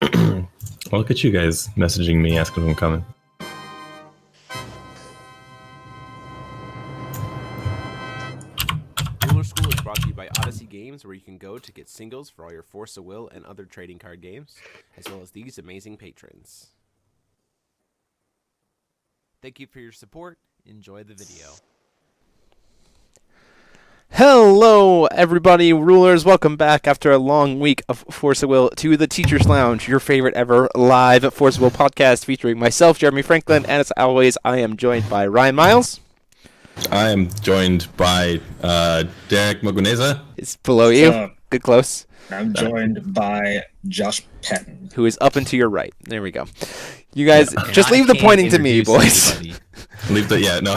Well, look at you guys messaging me, asking if I'm coming. Ruler School is brought to you by Odyssey Games, where you can go to get singles for all your Force of Will and other trading card games, as well as these amazing patrons. Thank you for your support. Enjoy the video. Hello, everybody, rulers. Welcome back after a long week of Force of Will to the Teacher's Lounge, your favorite ever live Force of Will podcast featuring myself, Jeremy Franklin, and as always, I am joined by Ryan Miles. I am joined by Derrick Moguneza. It's below you. Good close. I'm joined by Josh Patton, who is up and to your right. There we go. You guys, just leave the pointing to me, boys. Leave the, yeah, no.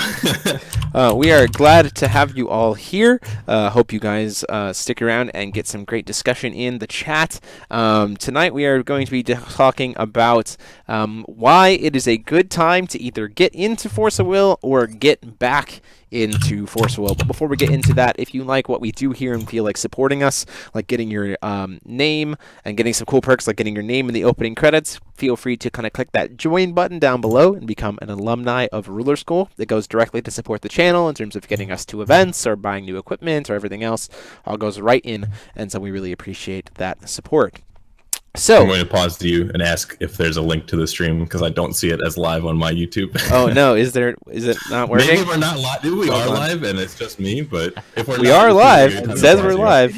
We are glad to have you all here. Hope you guys stick around and get some great discussion in the chat. Tonight we are going to be talking about why it is a good time to either get into Force of Will or get back into Force of Will. But before we get into that, if you like what we do here and feel like supporting us, like getting your name and getting some cool perks like getting your name in the opening credits, feel free to kind of click that join button down below and become an alumni of Ruler School. It goes directly to support the channel in terms of getting us to events or buying new equipment or everything else. All goes right in, and so we really appreciate that support. So I'm going to pause to you and ask if there's a link to the stream because I don't see it as live on my YouTube. Oh no, is it not working? Maybe we're not live. Maybe we are live and it's just me, but if we're we not, are live. It says we're live.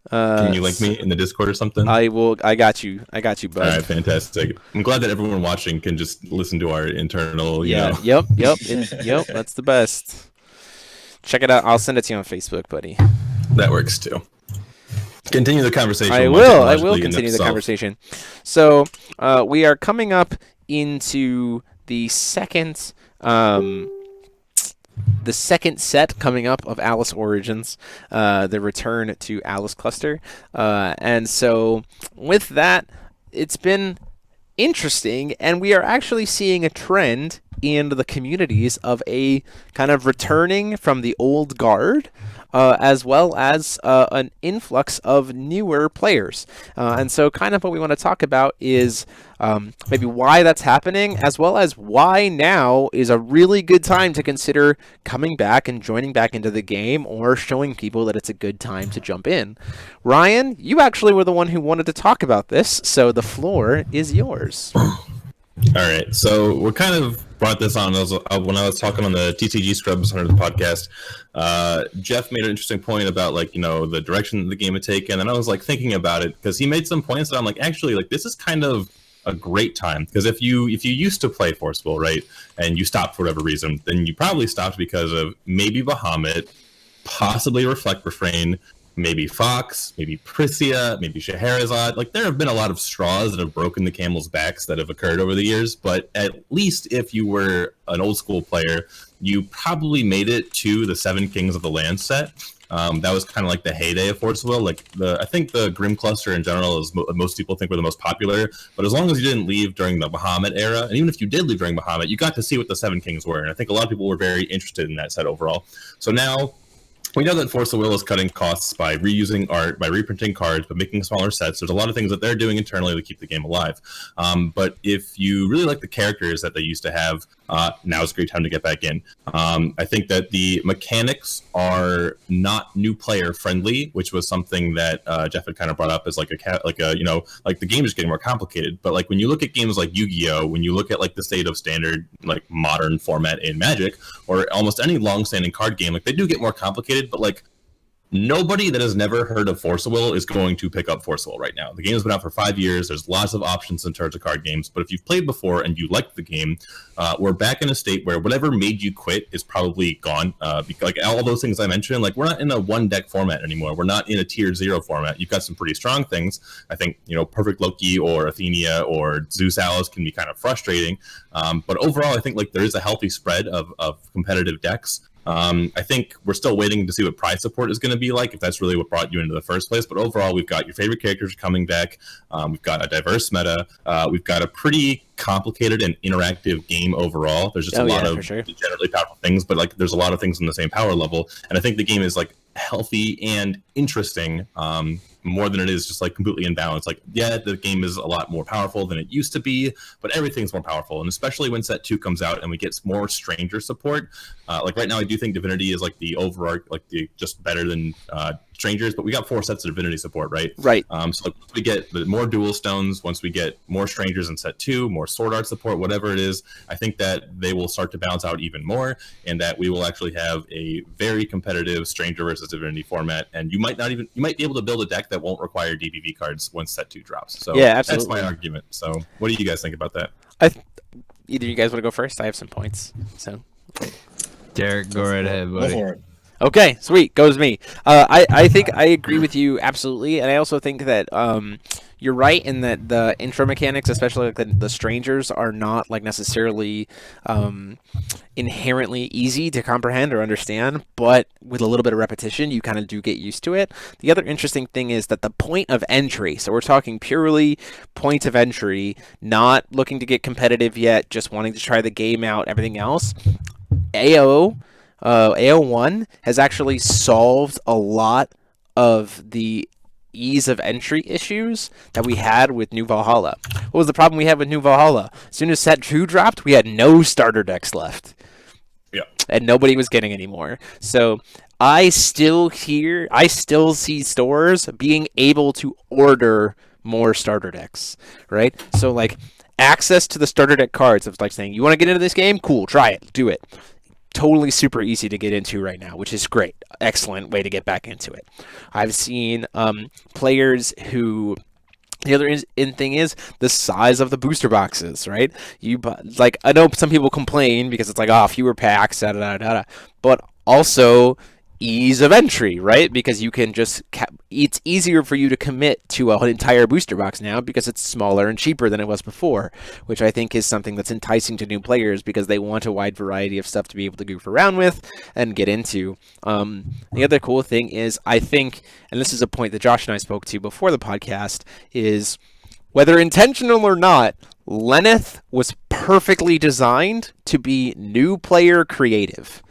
Can you link me in the Discord or something? I will. I got you, bud. All right, fantastic. I'm glad that everyone watching can just listen to our internal. Yeah. You know. Yep. That's the best. Check it out. I'll send it to you on Facebook, buddy. That works too. Continue the conversation. I will continue the conversation. So we are coming up into the second set coming up of Alice Origins, the return to Alice Cluster, and so with that, it's been interesting, and we are actually seeing a trend in the communities of a kind of returning from the old guard, as well as an influx of newer players. And so kind of what we want to talk about is maybe why that's happening, as well as why now is a really good time to consider coming back and joining back into the game, or showing people that it's a good time to jump in. Ryan, you actually were the one who wanted to talk about this, so the floor is yours. All right, so we kind of brought this on when I was talking on the TCG Scrubs under the podcast. Jeff made an interesting point about the direction that the game had taken, and I was thinking about it because he made some points that I'm actually this is kind of a great time, because if you used to play Force of Will, right, and you stopped for whatever reason, then you probably stopped because of maybe Bahamut, possibly Reflect Refrain, maybe Fox, maybe Prisia, maybe Scheherazade. There have been a lot of straws that have broken the camel's backs that have occurred over the years, but at least if you were an old school player, you probably made it to the Seven Kings of the Land set. That was kind of the heyday of Force of Will. I think the Grim Cluster in general is most people think were the most popular, but as long as you didn't leave during the Bahamut era, and even if you did leave during Bahamut, you got to see what the Seven Kings were, and I think a lot of people were very interested in that set overall. So now, we know that Force of Will is cutting costs by reusing art, by reprinting cards, by making smaller sets. There's a lot of things that they're doing internally to keep the game alive. But if you really like the characters that they used to have, now is a great time to get back in. I think that the mechanics are not new player friendly, which was something that Jeff had kind of brought up as the game is getting more complicated. But when you look at games like Yu-Gi-Oh, when you look at the state of standard modern format in Magic, or almost any long-standing card game, they do get more complicated. But nobody that has never heard of Force of Will is going to pick up Force of Will right now. The game has been out for 5 years. There's lots of options in terms of card games. But if you've played before and you liked the game, we're back in a state where whatever made you quit is probably gone. Because all those things I mentioned, we're not in a one deck format anymore. We're not in a tier 0 format. You've got some pretty strong things. I think Perfect Loki or Athenia or Zeus Alice can be kind of frustrating. But overall, I think there is a healthy spread of competitive decks. I think we're still waiting to see what prize support is going to be if that's really what brought you into the first place. But overall, we've got your favorite characters coming back. We've got a diverse meta. We've got a pretty complicated and interactive game overall. There's just a lot of generally powerful things, but there's a lot of things on the same power level. And I think the game is healthy and interesting. more than it is just like completely imbalanced. Like, yeah, the game is a lot more powerful than it used to be, but everything's more powerful. And especially when set 2 comes out and we get more stranger support. Like right now, I do think Divinity is like the just better than strangers, but we got 4 sets of Divinity support, right? Right. So we get the more dual stones, once we get more strangers in set 2, more sword art support, whatever it is, I think that they will start to balance out even more, and that we will actually have a very competitive stranger versus Divinity format. And you might be able to build a deck that won't require DPV cards once set 2 drops. So yeah, absolutely. That's my argument. So what do you guys think about that? Either you guys want to go first? I have some points. So Derrick, go right ahead, buddy. Go for it. okay, sweet, goes me. I think I agree with you absolutely, and I also think that you're right in that the intro mechanics, especially like the strangers, are not like necessarily inherently easy to comprehend or understand, but with a little bit of repetition, you kind of do get used to it. The other interesting thing is that the point of entry, so we're talking purely point of entry, not looking to get competitive yet, just wanting to try the game out, everything else, AO1 has actually solved a lot of the ease of entry issues that we had with New Valhalla. What was the problem we had with New Valhalla? As soon as set 2 dropped, we had no starter decks left. Yeah. And nobody was getting any more. So I still see stores being able to order more starter decks, right? So like access to the starter deck cards of like saying, you want to get into this game? Cool, try it, do it. Totally super easy to get into right now, which is great. Excellent way to get back into it. I've seen players who... The other thing is the size of the booster boxes, right? Like, I know some people complain because it's like, oh, fewer packs, but also ease of entry, right? Because you can just it's easier for you to commit to an entire booster box now because it's smaller and cheaper than it was before, which I think is something that's enticing to new players because they want a wide variety of stuff to be able to goof around with and get into. The other cool thing is, I think, and this is a point that Josh and I spoke to before the podcast, is whether intentional or not, Lenneth was perfectly designed to be new player creative.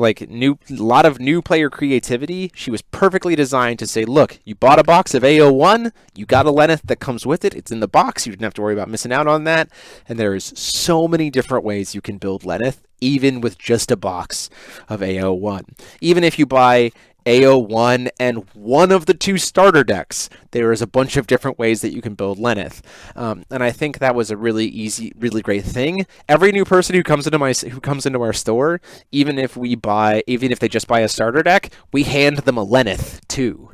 Like a lot of new player creativity. She was perfectly designed to say, look, you bought a box of AO1, you got a Lenneth that comes with it, it's in the box, you didn't have to worry about missing out on that, and there's so many different ways you can build Lenneth, even with just a box of AO1. Even if you buy AO1 and one of the 2 starter decks, there is a bunch of different ways that you can build Lenneth, and I think that was a really easy, really great thing. Every new person who comes into our store, even if they just buy a starter deck, we hand them a Lenneth too,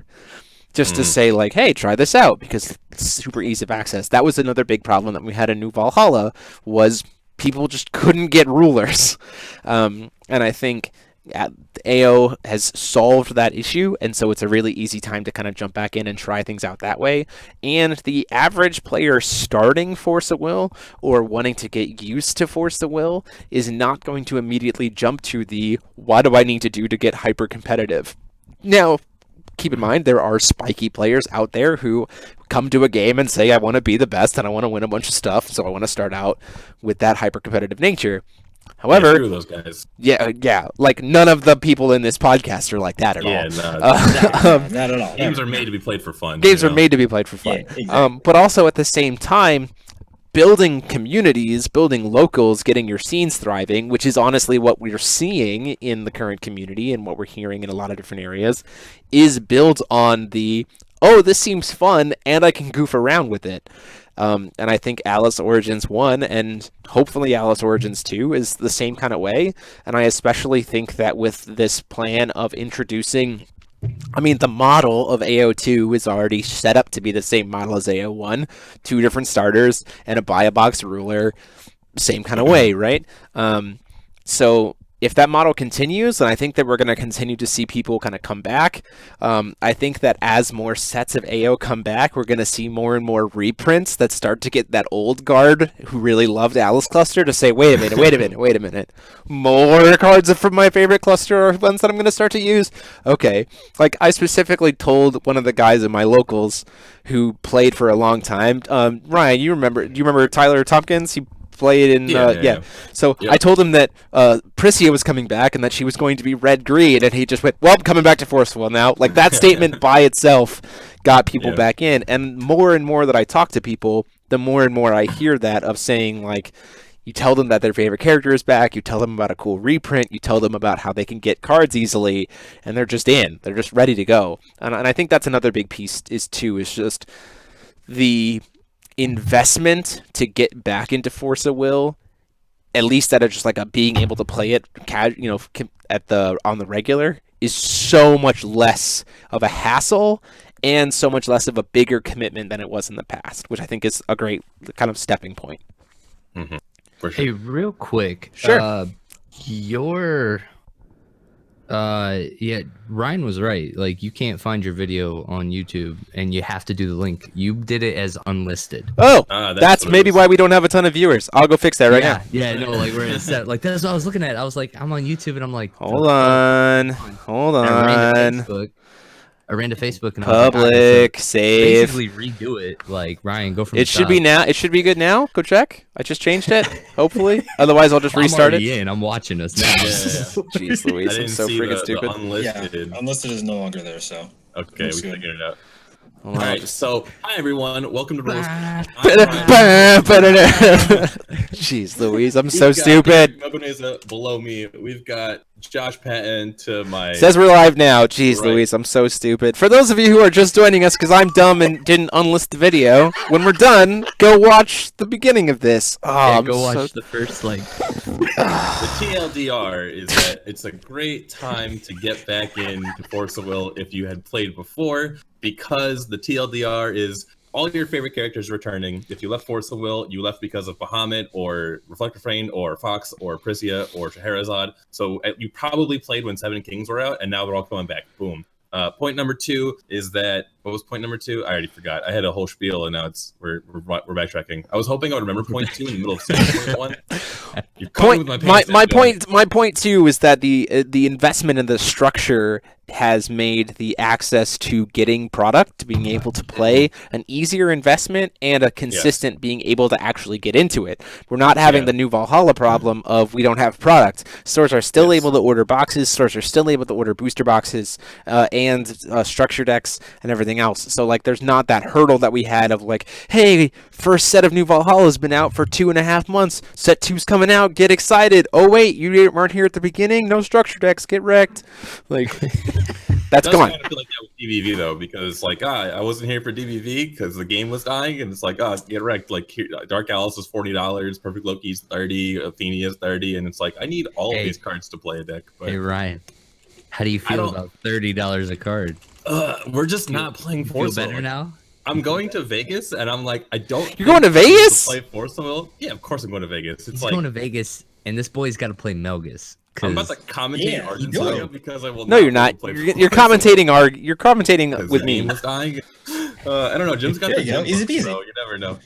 just to say like, hey, try this out, because it's super easy of access. That was another big problem that we had in New Valhalla, was people just couldn't get rulers, and I think AO has solved that issue, and so it's a really easy time to kind of jump back in and try things out that way. And the average player starting Force of Will or wanting to get used to Force of Will is not going to immediately jump to the, what do I need to do to get hyper competitive? Now, keep in mind, there are spiky players out there who come to a game and say, I want to be the best and I want to win a bunch of stuff, so I want to start out with that hyper competitive nature. However, those guys. Yeah, like none of the people in this podcast are like that at all. Not at all. Games are made to be played for fun. Games are made to be played for fun. Yeah, exactly. But also at the same time, building communities, building locals, getting your scenes thriving, which is honestly what we're seeing in the current community and what we're hearing in a lot of different areas, is built on the, oh, this seems fun and I can goof around with it. And I think Alice Origins 1 and hopefully Alice Origins 2 is the same kind of way. And I especially think that with this plan of introducing, I mean, the model of AO2 is already set up to be the same model as AO1, 2 different starters and a buy-a-box ruler, same kind of way, right? So if that model continues, then I think that we're going to continue to see people kind of come back. I think that as more sets of AO come back, we're going to see more and more reprints that start to get that old guard who really loved Alice Cluster to say, wait a minute. More cards from my favorite cluster are ones that I'm going to start to use? Okay. Like, I specifically told one of the guys in my locals who played for a long time, Ryan, do you remember Tyler Tompkins? He play it in. Yeah. So Yep. I told him that Priscia was coming back and that she was going to be red-green, and he just went, "Well, I'm coming back to Forceful now." Like that statement by itself got people back in, and more that I talk to people, the more and more I hear that of saying like. You tell them that their favorite character is back, you tell them about a cool reprint, you tell them about how they can get cards easily, and they're just in. They're just ready to go. And I think that's another big piece is just the investment to get back into Force of Will, at least that are just like a being able to play it on the regular, is so much less of a hassle and so much less of a bigger commitment than it was in the past, which I think is a great kind of stepping point. Mm-hmm. For sure. Hey, real quick. Sure. Ryan was right. Like, you can't find your video on YouTube, and you have to do the link. You did it as unlisted. Oh, That's that's maybe why we don't have a ton of viewers. I'll go fix that right now. Yeah, no, like we're in set. Like that's what I was looking at. I was like, I'm on YouTube, and I'm like, Hold on. I ran to Facebook and I was like, Public, save. basically redo it. Like Ryan, go from. It should be now. It should be good now. Go check. I just changed it. Hopefully. Otherwise, I'll just restart it. I'm watching us now. Jeez Louise, I'm so freaking stupid. Unlisted. Yeah, unlisted is no longer there, so. Okay, we figured it out. All All right, so hi everyone, welcome to Rules. Jeez Louise, I'm so stupid. Below me, we've got Josh Patton to my. Says we're live now. Jeez Right. Louise, I'm so stupid. For those of you who are just joining us because I'm dumb and didn't unlist the video, when we're done, go watch the beginning of this. Oh, Go watch the first like. The TLDR is that it's a great time to get back into Force of Will if you had played before, because the TLDR is all your favorite characters returning. If you left Force of Will, you left because of Bahamut or Reflector Frame or Fox or Priscia or Scheherazade. So you probably played when Seven Kings were out, and now they're all coming back. Boom. Point number 2 is that, what was point number 2? I already forgot. I had a whole spiel, and now we're backtracking. I was hoping I would remember point 2 in the middle of point 1. You're Point, my point too is that the investment in the structure has made the access to getting product, to being able to play, an easier investment and a consistent being able to actually get into it. We're not having the new Valhalla problem of we don't have product. Stores are still able to order boxes. Stores are still able to order booster boxes and structure decks and everything else. So like, there's not that hurdle that we had of like, hey, first set of new Valhalla has been out for 2.5 months. Set 2's coming out. Get excited. Oh wait, you weren't here at the beginning. No structure decks. Get wrecked. Like. That's gone. Kind of feel like that with DBV though, because like I wasn't here for DBV because the game was dying, and it's like get wrecked. Like Dark Alice is $40, Perfect Loki's $30, Athenia is $30, and it's like I need all of these cards to play a deck. But Hey Ryan, how do you feel about $30 a card? We're just not playing Force. Feel better now? I'm going to Vegas, and I'm like, I don't. You're going to Vegas? Play Force Will? Yeah, of course I'm going to Vegas. It's He's like going to Vegas, and this boy's got to play Melgus. I'm about to commentate Argentina because I will. No, you're not. You're commentating. You're commentating with me. Was dying. I don't know. Jim's got the easy peasy. So you never know.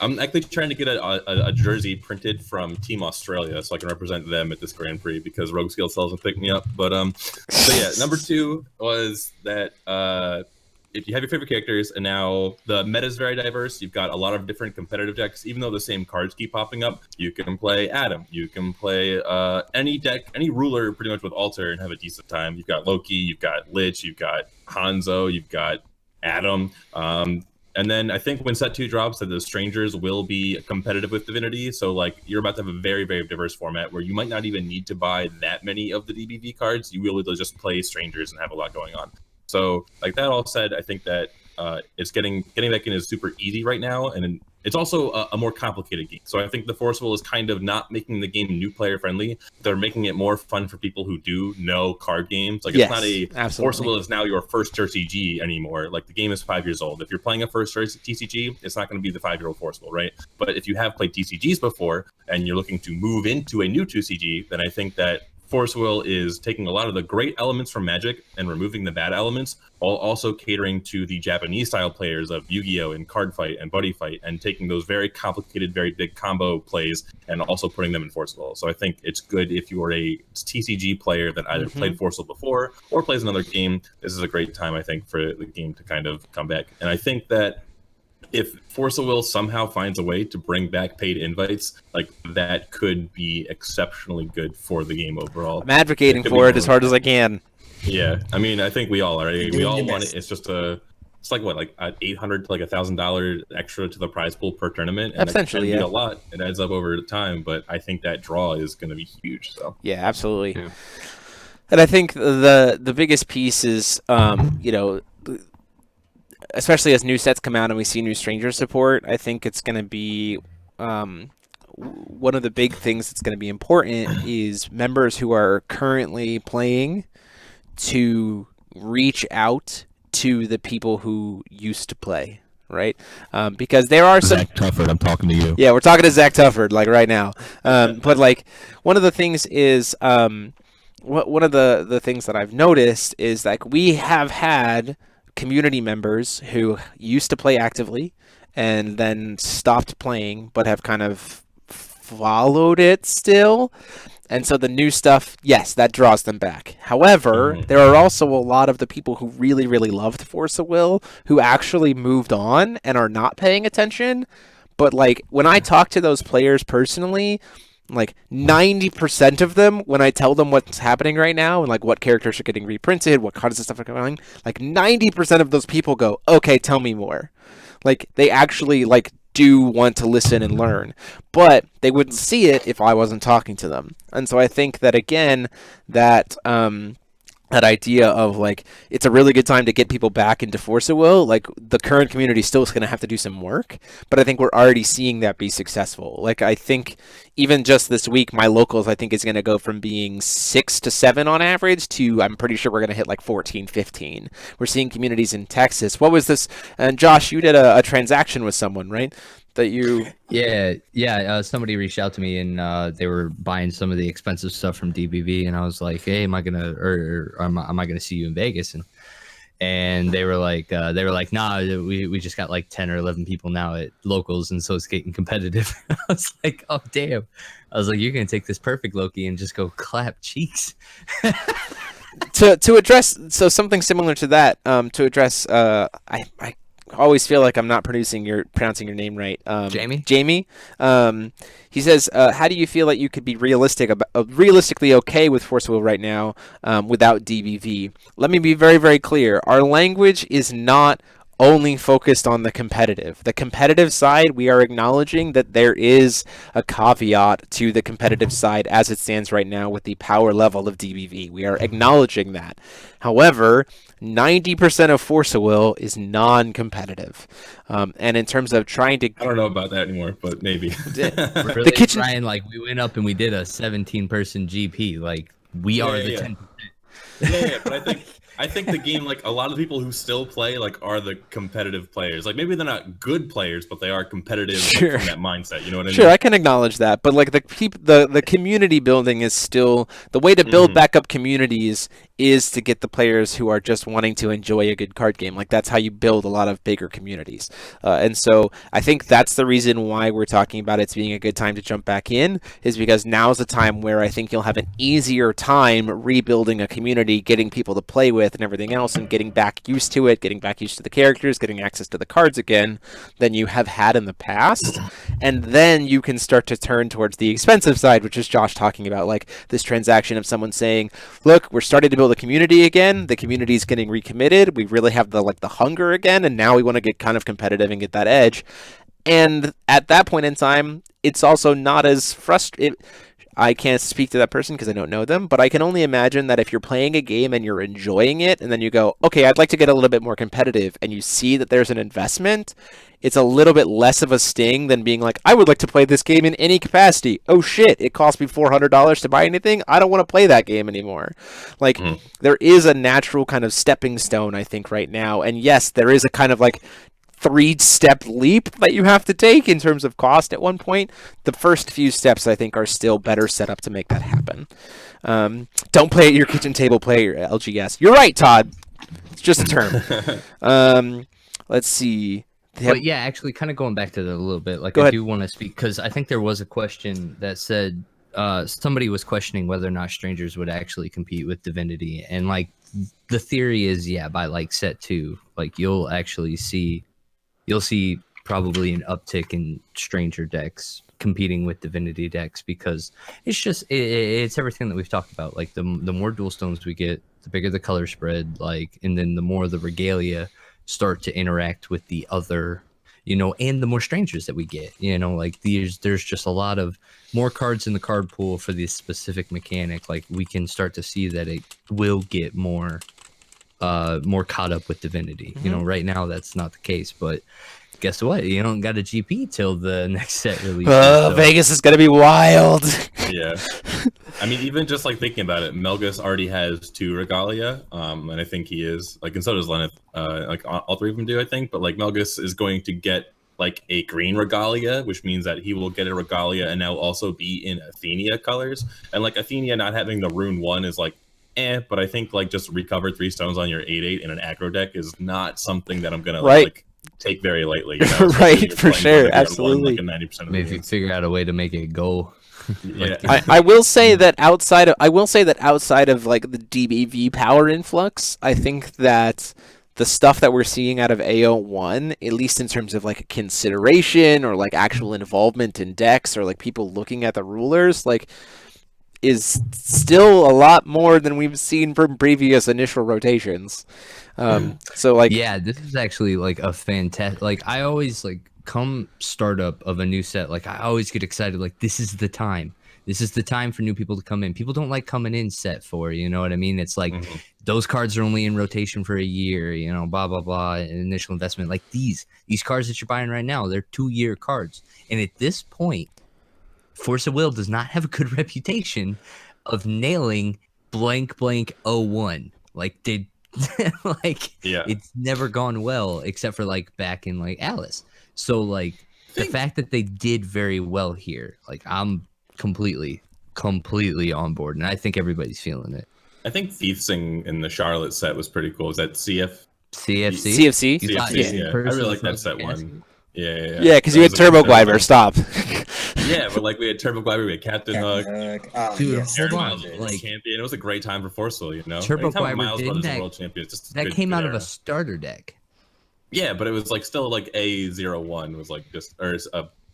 I'm actually trying to get a jersey printed from Team Australia so I can represent them at this Grand Prix because Rogue Skill Cells will pick me up. But so yeah, number 2 was that if you have your favorite characters, and now the meta is very diverse, you've got a lot of different competitive decks. Even though the same cards keep popping up, you can play Adam, you can play any deck, any ruler pretty much with Alter and have a decent time. You've got Loki, you've got Lich, you've got Hanzo, you've got Adam. And then I think when set 2 drops, that the Strangers will be competitive with Divinity. So like you're about to have a very, very diverse format where you might not even need to buy that many of the DBV cards. You really just play Strangers and have a lot going on. So like that all said, I think that it's getting back in is super easy right now, and it's also a more complicated game. So I think the Force Will is kind of not making the game new player friendly. They're making it more fun for people who do know card games. Like it's not a Force Will is now your first TCG anymore. Like the game is 5 years old. If you're playing a first TCG, it's not going to be the 5-year-old Force Will, right? But if you have played TCGs before and you're looking to move into a new TCG, then I think that Force Will is taking a lot of the great elements from Magic and removing the bad elements, while also catering to the Japanese style players of Yu-Gi-Oh! And Card Fight and Buddy Fight, and taking those very complicated, very big combo plays and also putting them in Force Will. So I think it's good if you are a TCG player that either played Force Will before or plays another game. This is a great time, I think, for the game to kind of come back. And I think that if Force of Will somehow finds a way to bring back paid invites, like that could be exceptionally good for the game overall. I'm advocating for it as hard as I can. Yeah, I mean, I think we all are. We all want best. it. It's just it's like what, like $800 to like $1,000 extra to the prize pool per tournament, and Essentially, it can yeah. be a lot. It adds up over time, but I think that draw is going to be huge. So Yeah, absolutely. Yeah. And I think the biggest piece is, you know, especially as new sets come out and we see new stranger support, I think it's going to be one of the big things that's going to be important is members who are currently playing to reach out to the people who used to play, right? Because there are some... Zach Tufford, I'm talking to you. Yeah, we're talking to Zach Tufford, like, right now. But, like, one of the things is... one of the things that I've noticed is, like, we have had community members who used to play actively and then stopped playing but have kind of followed it still. And so the new stuff, yes, that draws them back. However, there are also a lot of the people who really, really loved Force of Will who actually moved on and are not paying attention. But, like, when I talk to those players personally, like 90% of them, when I tell them what's happening right now and like what characters are getting reprinted, what cards and stuff are going, like 90% of those people go, okay, tell me more. Like they actually like do want to listen and learn, but they wouldn't see it if I wasn't talking to them. And so I think that again, that that idea of like it's a really good time to get people back into Force of Will. Like the current community still is going to have to do some work, but I think we're already seeing that be successful. Like I think even just this week, my locals I think is going to go from being 6 to 7 on average to I'm pretty sure we're going to hit like 14, 15. We're seeing communities in Texas. What was this? And Josh, you did a transaction with someone, right? That you somebody reached out to me and they were buying some of the expensive stuff from DBV, and I was like, hey, am I gonna see you in Vegas? And they were like nah, we just got like 10 or 11 people now at locals, and so it's getting competitive. I was like, oh damn. I was like, you're gonna take this perfect Loki and just go clap cheeks. to address something similar to that, to address I always feel like I'm not pronouncing your name right. Jamie. He says, how do you feel that you could be realistically okay with Force of Will right now without DBV? Let me be very, very clear. Our language is not only focused on the competitive. The competitive side, we are acknowledging that there is a caveat to the competitive side as it stands right now with the power level of DBV. We are acknowledging that. However, 90% of Force of Will is non-competitive. And in terms of trying to... I don't know about that anymore, but maybe. We're really trying, like, we went up and we did a 17-person GP. Like, we are the 10%. Yeah, but I think the game, like a lot of people who still play, like are the competitive players. Like maybe they're not good players, but they are competitive Sure. from that mindset. You know what I mean? Sure, I can acknowledge that, but like the community building is still the way to build back up communities is to get the players who are just wanting to enjoy a good card game. Like that's how you build a lot of bigger communities, and so I think that's the reason why we're talking about it's being a good time to jump back in, is because now's the time where I think you'll have an easier time rebuilding a community, getting people to play with and everything else, and getting back used to it, getting back used to the characters, getting access to the cards again than you have had in the past. And then you can start to turn towards the expensive side, which is Josh talking about, like this transaction of someone saying, look, we're starting to build a community again, the community is getting recommitted, we really have the hunger again, and now we want to get kind of competitive and get that edge. And at that point in time, it's also not as frustrating. I can't speak to that person because I don't know them, but I can only imagine that if you're playing a game and you're enjoying it, and then you go, okay, I'd like to get a little bit more competitive, and you see that there's an investment, it's a little bit less of a sting than being like, I would like to play this game in any capacity. Oh shit, it cost me $400 to buy anything? I don't want to play that game anymore. Like, there is a natural kind of stepping stone, I think, right now, and yes, there is a kind of like 3-step leap that you have to take in terms of cost at one point. The first few steps, I think, are still better set up to make that happen. Don't play at your kitchen table, play at your LGS. You're right, Todd. It's just a term. Let's see. But yeah, actually, kind of going back to that a little bit, like Go I ahead. do want to speak, because I think there was a question that said somebody was questioning whether or not strangers would actually compete with Divinity. And like the theory is, yeah, by like set 2, like you'll see probably an uptick in Stranger decks competing with Divinity decks, because it's just it's everything that we've talked about. Like the more dual stones we get, the bigger the color spread, like, and then the more the regalia start to interact with the other, and the more strangers that we get, like there's just a lot of more cards in the card pool for this specific mechanic. Like we can start to see that it will get more caught up with Divinity. Right now that's not the case, but guess what? You don't got a GP till the next set releases. So. Vegas is gonna be wild. Yeah, I mean, even just like thinking about it, Melgus already has 2 Regalia, and I think he is like, and so does Lenneth. Like all 3 of them do, I think. But like Melgus is going to get like a green Regalia, which means that he will get a Regalia and now also be in Athenia colors. And like Athenia not having the Rune 1 is like, but I think like just recover 3 stones on your 8/8 in an aggro deck is not something that I'm gonna like take very lightly. Right, for sure, absolutely. Like 90% of maybe figure out a way to make it go. Yeah. I will say that outside of like the DBV power influx, I think that the stuff that we're seeing out of AO1, at least in terms of like consideration or like actual involvement in decks or like people looking at the rulers, like is still a lot more than we've seen from previous initial rotations. So like, yeah, this is actually like a fantastic, like I always like come startup of a new set, like I always get excited, like this is the time for new people to come in. People don't like coming in set 4, you know what I mean? It's like those cards are only in rotation for a year, blah blah blah, initial investment. Like these cards that you're buying right now, they're 2-year cards, and at this point Force of Will does not have a good reputation of nailing blank 01. Like they it's never gone well except for like back in like Alice. So like the fact that they did very well here, like I'm completely on board, and I think everybody's feeling it. I think Thiefsing in the Charlotte set was pretty cool. Is that CFC? CFC? Yeah. I really like that set one. Yeah. Yeah, because you had Turbo Glider. Stop. Yeah, but like we had Turbo Glider, we had Captain Hook. Dude, Miles was champion. It was a great time for Forceful, Turbo Glider, world champion. That came out of a starter deck. Yeah, but it was like still like A01 was like just, or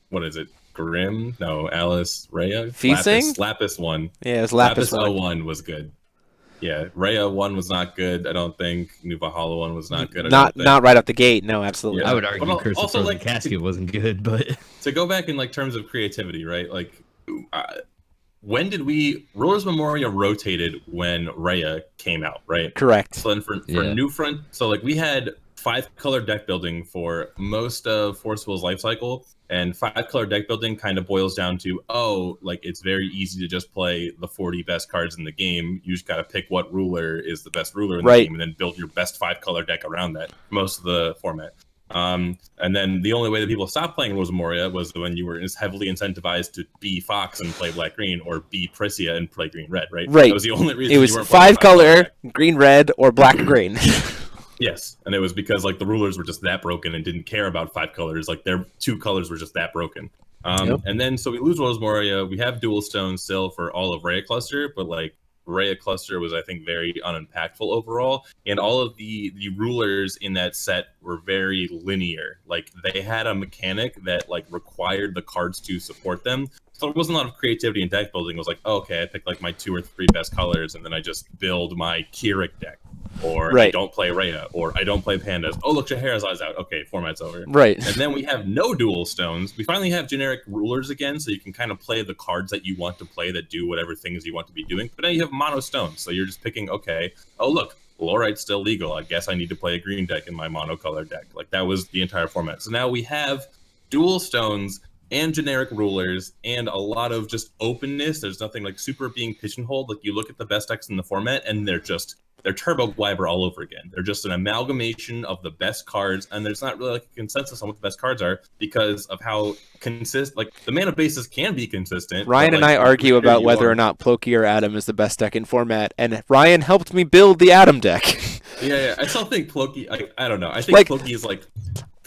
what is it? Grim? No, Alice Rhea? Lapis 1. Yeah, it was Lapis 01 was good. Yeah, Rhea 1 was not good, I don't think. New Valhalla 1 was not good. Not right out out the gate, no, absolutely. Yeah. I would argue Curse of Frozen Casket wasn't good, but... To go back in like terms of creativity, right? Like, when did Rulers Memoria rotated when Rhea came out, right? Correct. So then for New Front, so like we had 5-color deck building for most of Forceful's life cycle, and 5-color deck building kind of boils down to, like it's very easy to just play the 40 best cards in the game. You just got to pick what ruler is the best ruler in the game and then build your best 5-color deck around that, most of the format. And then the only way that people stopped playing Rose Moria was when you were heavily incentivized to be Fox and play black-green, or be Prisia and play green-red, right? Right. That was the only reason. It was 5-color, green-red, or black-green. Yes, and it was because like the rulers were just that broken and didn't care about 5 colors. Like their 2 colors were just that broken. And then so we lose Rose Moria. We have dual stones still for all of Rhea Cluster, but like Rhea Cluster was, I think, very unimpactful overall. And all of the rulers in that set were very linear. Like they had a mechanic that like required the cards to support them. So there wasn't a lot of creativity in deck building. It was like, okay, I picked like my 2 or 3 best colors, and then I just build my Keurig deck. Or I don't play Rhea, or I don't play Pandas. Oh, look, Scheherazad's out. Okay, format's over. Right. And then we have no dual stones. We finally have generic rulers again, so you can kind of play the cards that you want to play that do whatever things you want to be doing. But now you have mono stones, so you're just picking, okay, oh, look, Lorite's still legal. I guess I need to play a green deck in my monocolor deck. Like, that was the entire format. So now we have dual stones and generic rulers and a lot of just openness. There's nothing like super being pigeonholed. Like, you look at the best decks in the format, and they're Turbo Glider all over again. They're just an amalgamation of the best cards, and there's not really like a consensus on what the best cards are because of how like the mana bases can be consistent. Ryan and I argue about whether or not Ploki or Adam is the best deck in format, and Ryan helped me build the Adam deck. Yeah, I still think Ploki. I don't know. I think like, Ploki is like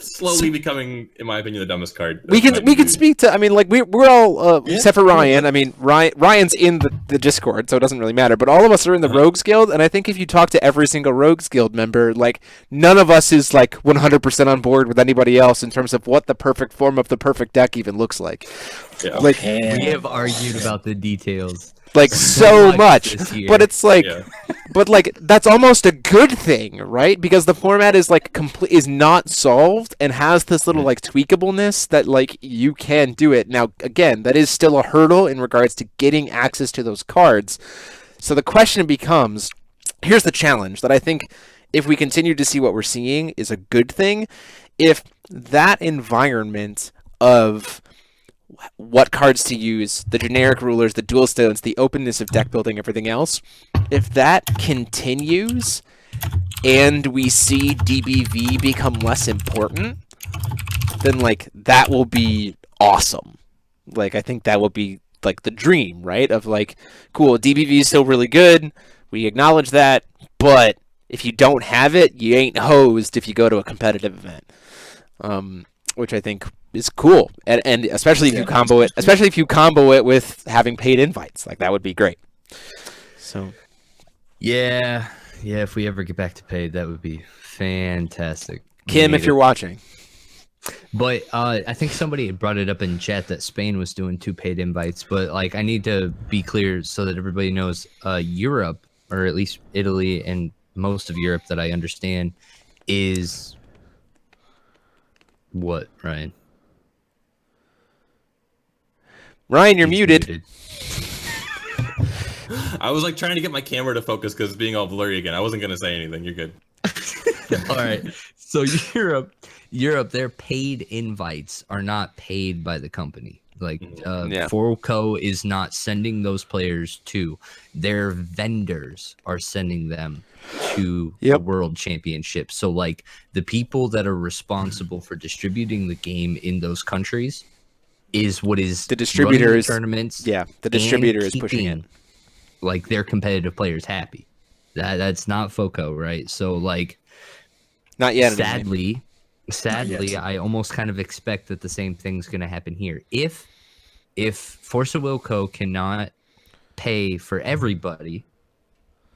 slowly becoming, in my opinion, the dumbest card. We can speak to. I mean, like we're all except for Ryan. I mean, Ryan's in the Discord, so it doesn't really matter. But all of us are in the Rogues Guild, and I think if you talk to every single Rogues Guild member, like none of us is like 100% on board with anybody else in terms of what the perfect form of the perfect deck even looks like. Yeah. Like We have argued about the details. like so much, this year. but it's like, Yeah. but like that's almost a good thing, right? Because the format is like is not solved and has this little like tweakableness that like you can do it. Now again, that is still a hurdle in regards to getting access to those cards. So the question becomes, here's the challenge that I think if we continue to see what we're seeing is a good thing. If that environment of what cards to use, the generic rulers, the dual stones, the openness of deck building, everything else, if that continues and we see DBV become less important, then like that will be awesome. Like I think that will be like the dream, right? Of like, cool, DBV is still really good. We acknowledge that, but if you don't have it, you ain't hosed if you go to a competitive event. Which I think is cool, and especially if you combo it, with having paid invites, like that would be great. So, Yeah, if we ever get back to paid, that would be fantastic. Kim, if you're watching, But I think somebody had brought it up in chat that Spain was doing 2 paid invites, but like I need to be clear so that everybody knows Europe, or at least Italy and most of Europe that I understand, is what, Ryan? Ryan, you're He's muted. I was like trying to get my camera to focus because being all blurry again. I wasn't gonna say anything. You're good. All right. So Europe, their paid invites are not paid by the company. Like Forco is not sending those players to. Their vendors are sending them to the World Championship. So like the people that are responsible for distributing the game in those countries is what is the distributor is tournaments. Yeah, the distributor is pushing it. Like their competitive players happy. That's not Foco, right? So like, not yet. Sadly, I almost kind of expect that the same thing's going to happen here. If Force of Will Co. cannot pay for everybody,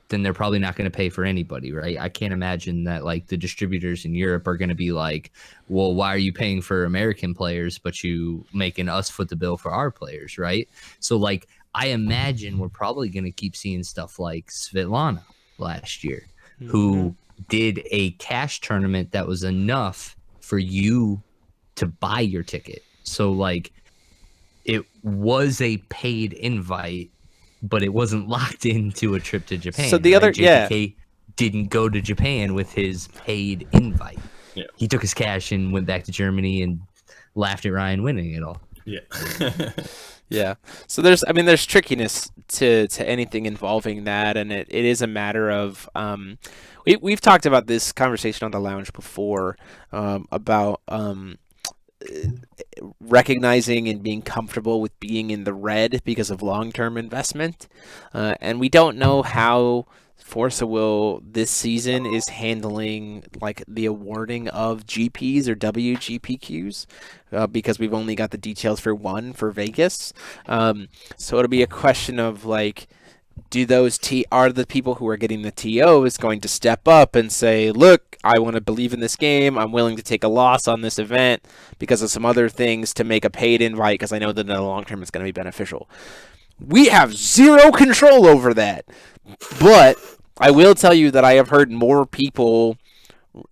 then they're probably not going to pay for anybody, right? I can't imagine that like the distributors in Europe are going to be like, well, why are you paying for American players, but you making us foot the bill for our players, right? So like, I imagine we're probably going to keep seeing stuff like Svetlana last year, who did a cash tournament that was enough for you to buy your ticket. So like, it was a paid invite, but it wasn't locked into a trip to Japan. So the other, JPK didn't go to Japan with his paid invite. Yeah. He took his cash and went back to Germany and laughed at Ryan winning it all. Yeah. Yeah. So there's trickiness to anything involving that, and it is a matter of we've talked about this conversation on the lounge before about recognizing and being comfortable with being in the red because of long-term investment, and we don't know how Force of Will this season is handling like the awarding of GPs or WGPQs because we've only got the details for one for Vegas. So it'll be a question of like, are the people who are getting the TOs going to step up and say, look, I want to believe in this game. I'm willing to take a loss on this event because of some other things to make a paid invite because I know that in the long term it's going to be beneficial. We have zero control over that. But I will tell you that I have heard more people,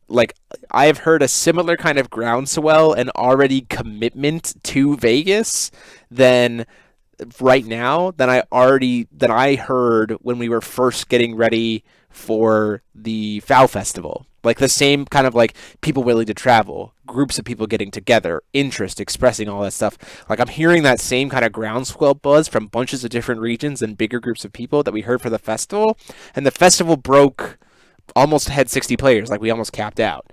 like I have heard a similar kind of groundswell and already commitment to Vegas than right now than I heard when we were first getting ready for the FOW Festival. Like the same kind of like people willing to travel, groups of people getting together, interest, expressing all that stuff. Like I'm hearing that same kind of groundswell buzz from bunches of different regions and bigger groups of people that we heard for the festival. And the festival almost had 60 players. Like we almost capped out.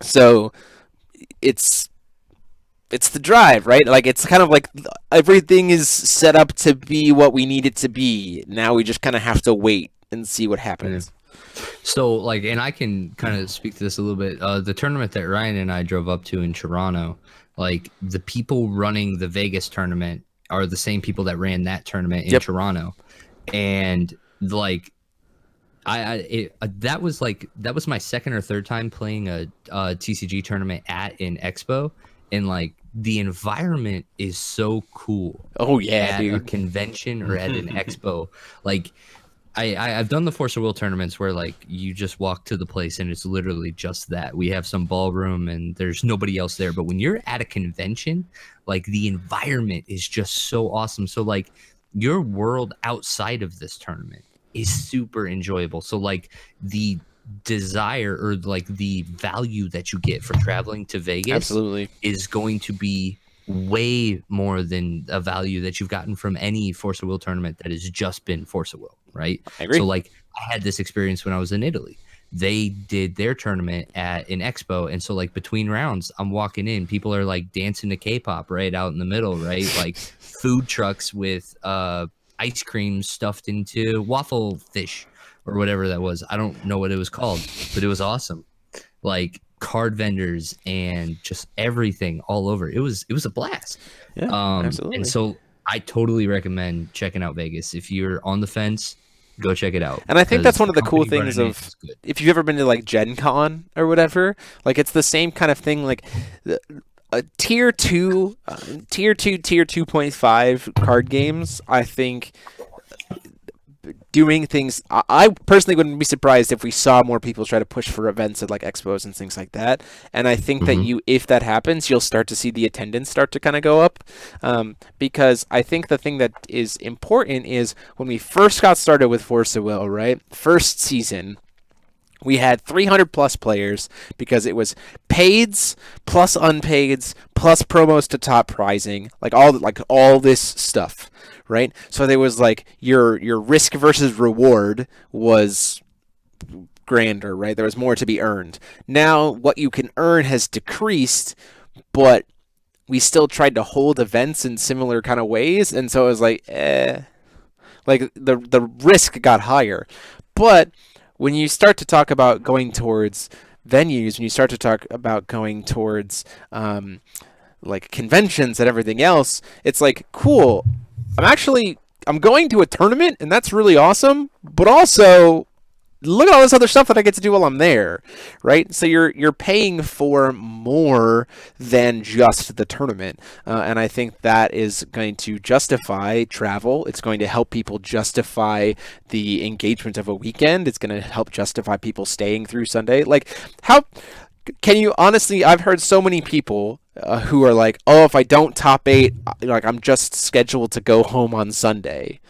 So it's the drive, right? Like it's kind of like everything is set up to be what we need it to be. Now we just kind of have to wait and see what happens. So, like, and I can kind of speak to this a little bit. The tournament that Ryan and I drove up to in Toronto, like, the people running the Vegas tournament are the same people that ran that tournament in Toronto. And, like, that was my second or third time playing a TCG tournament at an expo, and like the environment is so cool. Oh yeah, at dude. a convention or at an expo. Like I've done the Force of Will tournaments where like you just walk to the place and it's literally just that. We have some ballroom and there's nobody else there. But when you're at a convention, like the environment is just so awesome. So like your world outside of this tournament is super enjoyable. So like the desire or like the value that you get for traveling to Vegas Absolutely is going to be way more than a value that you've gotten from any Force of Will tournament that has just been Force of Will, right? I agree. So like I had this experience when I was in Italy. They did their tournament at an expo, and so like between rounds I'm walking in, people are like dancing to K-pop right out in the middle, right? Like food trucks with ice cream stuffed into waffle fish or whatever that was. I don't know what it was called, but it was awesome. Like card vendors and just everything all over. It was a blast. Yeah, absolutely. And so I totally recommend checking out Vegas. If you're on the fence, go check it out. And I think that's one of the cool company things running of it is good. if you've ever been to like Gen Con or whatever, like it's the same kind of thing. Like a tier 2.5 card games, I think doing things, I personally wouldn't be surprised if we saw more people try to push for events at like expos and things like that. And I think that if that happens, you'll start to see the attendance start to kind of go up, because I think the thing that is important is when we first got started with Force of Will, right? First season, we had 300 plus players because it was paids plus unpaids plus promos to top prizing, like all this stuff, right? So there was like your risk versus reward was grander, right? There was more to be earned. Now what you can earn has decreased, but we still tried to hold events in similar kind of ways, and so it was like like the risk got higher. But when you start to talk about going towards venues, when you start to talk about going towards like conventions and everything else, it's like, cool, I'm going to a tournament and that's really awesome, but also look at all this other stuff that I get to do while I'm there, right? So you're paying for more than just the tournament, and I think that is going to justify travel. It's going to help people justify the engagement of a weekend. It's going to help justify people staying through Sunday. Like, how can you honestly? I've heard so many people who are like, "Oh, if I don't top 8, like I'm just scheduled to go home on Sunday."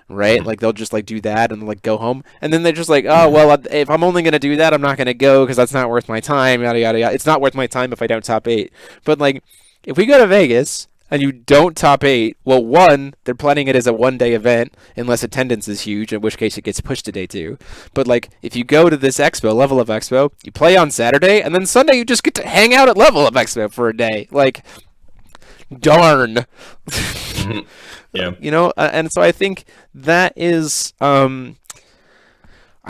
Right? Like they'll just like do that and like go home, and then they're just like, oh well, if I'm only gonna do that, I'm not gonna go because that's not worth my time. Yada yada yada. It's not worth my time if I don't top 8. But like, if we go to Vegas and you don't top 8, well, one, they're planning it as a one-day event unless attendance is huge, in which case it gets pushed to day 2. But like, if you go to this expo, Level Up Expo, you play on Saturday, and then Sunday you just get to hang out at Level Up Expo for a day. Like, darn. Yeah. You know, and so I think that is, I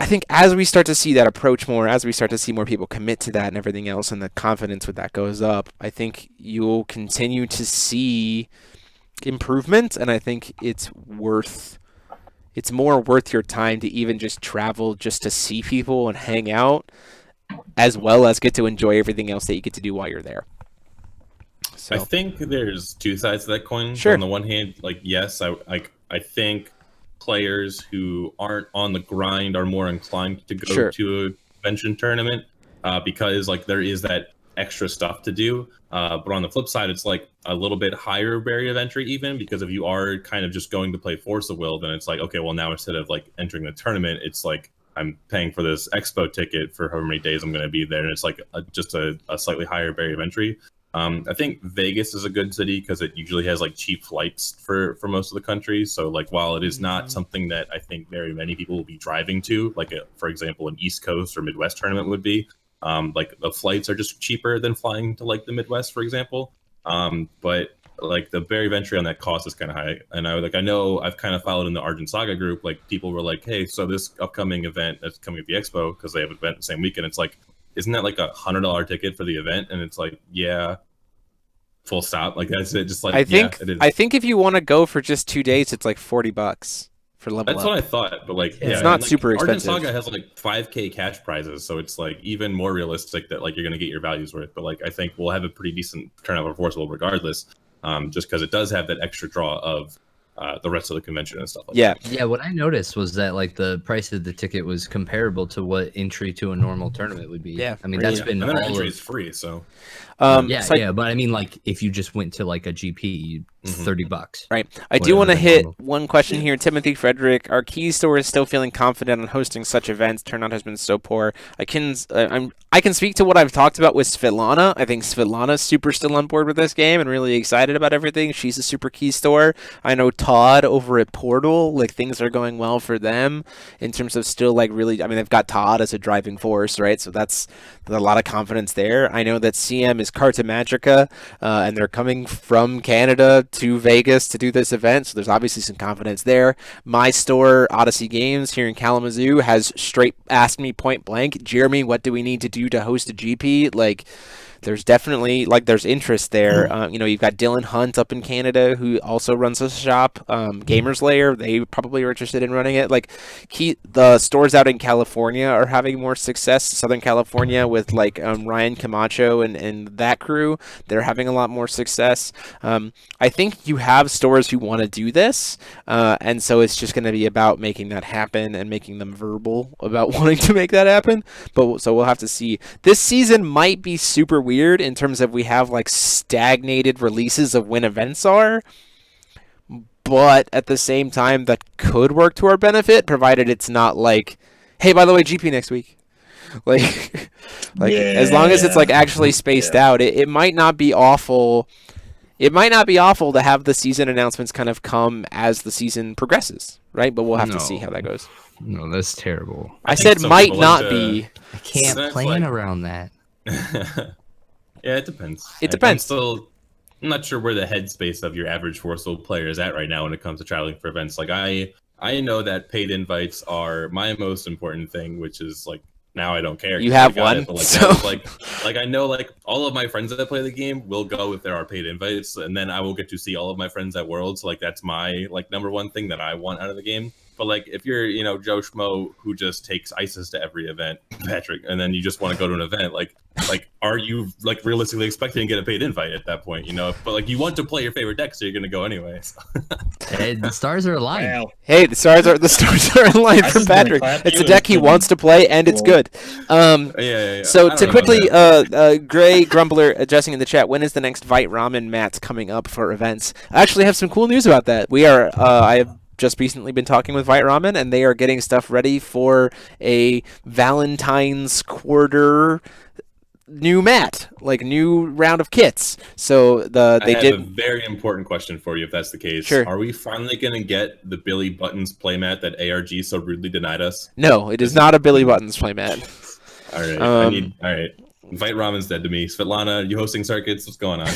think as we start to see that approach more, as we start to see more people commit to that and everything else, and the confidence with that goes up, I think you'll continue to see improvement, and I think it's more worth your time to even just travel just to see people and hang out, as well as get to enjoy everything else that you get to do while you're there. So. I think there's two sides to that coin. Sure. On the one hand, like, yes, I think players who aren't on the grind are more inclined to go to a convention tournament because like there is that extra stuff to do. But on the flip side, it's like a little bit higher barrier of entry even, because if you are kind of just going to play Force of Will, then it's like, okay, well now instead of like entering the tournament, it's like I'm paying for this expo ticket for however many days I'm going to be there. And it's like just a slightly higher barrier of entry. I think Vegas is a good city because it usually has like cheap flights for most of the country. So like while it is not something that I think very many people will be driving to, like for example, an East Coast or Midwest tournament would be, like the flights are just cheaper than flying to like the Midwest, for example. But like the barrier of entry on that cost is kind of high. And I know I've kind of followed in the Argent Saga group, like people were like, hey, so this upcoming event that's coming at the expo, because they have an event the same weekend, it's like, isn't that like $100 ticket for the event? And it's like, yeah, full stop. Like that's it. Just like, I think it is. I think if you want to go for just 2 days, it's like $40 for level That's up. what I thought, but like, It's not like, super expensive. Argent Saga has like 5K cash prizes, so it's like even more realistic that like you're gonna get your values worth. But like, I think we'll have a pretty decent turnout of Forcible regardless, just because it does have that extra draw of the rest of the convention and stuff like that. Yeah, what I noticed was that like the price of the ticket was comparable to what entry to a normal tournament would be. Yeah, I mean that's been and then all entry of, is free, so but I mean like if you just went to like a GP, $30. Right. I do want to hit one question here. Timothy Frederick, our Key store is still feeling confident on hosting such events. Turnout has been so poor. I can speak to what I've talked about with Svetlana. I think Svetlana's super still on board with this game and really excited about everything. She's a super Key store. I know Todd over at Portal, like things are going well for them in terms of still like really, I mean, they've got Todd as a driving force, right? So there's a lot of confidence there. I know that CM is Carta Magica, and they're coming from Canada to Vegas to do this event, so there's obviously some confidence there. My store, Odyssey Games here in Kalamazoo, has straight asked me point blank, Jeremy, what do we need to do to host a GP? Like, there's definitely there's interest there. You've got Dylan Hunt up in Canada who also runs a shop, Gamers Lair. They probably are interested in running it. Like the stores out in California are having more success. Southern California with Ryan Camacho and that crew, they're having a lot more success. I think you have stores who want to do this, and so it's just going to be about making that happen and making them verbal about wanting to make that happen. So we'll have to see. This season might be super weird in terms of we have stagnated releases of when events are, but at the same time that could work to our benefit, provided it's not like, hey, by the way, GP next week. As long as it's actually spaced out, it might not be awful. It might not be awful to have the season announcements kind of come as the season progresses, right? But we'll have to see how that goes. No, that's terrible. I said might not be. I can't plan around that. Yeah, it depends. It depends. I'm not sure where the headspace of your average Forcible player is at right now when it comes to traveling for events. I know that paid invites are my most important thing, which is now I don't care. You have one, it, but, so I know all of my friends that play the game will go if there are paid invites, and then I will get to see all of my friends at Worlds. So that's my number one thing that I want out of the game. But if you're Joe Schmo who just takes ISIS to every event, Patrick, and then you just want to go to an event, are you realistically expecting to get a paid invite at that point? But you want to play your favorite deck, so you're gonna go anyway. So. Hey, the stars are aligned. Wow. Hey, the stars are aligned for Patrick. It's a deck he wants to play, and it's good. Yeah. So to quickly, Gray Grumbler addressing in the chat, when is the next Vite Ramen mats coming up for events? I actually have some cool news about that. We are, I have just recently been talking with Vite Ramen, and they are getting stuff ready for a Valentine's quarter new mat, new round of kits. So I have a very important question for you if that's the case. Sure. Are we finally going to get the Billy Buttons playmat that ARG so rudely denied us? No, it is not a Billy Buttons playmat. All right. All right. Vite Ramen's dead to me. Svetlana, you hosting circuits? What's going on?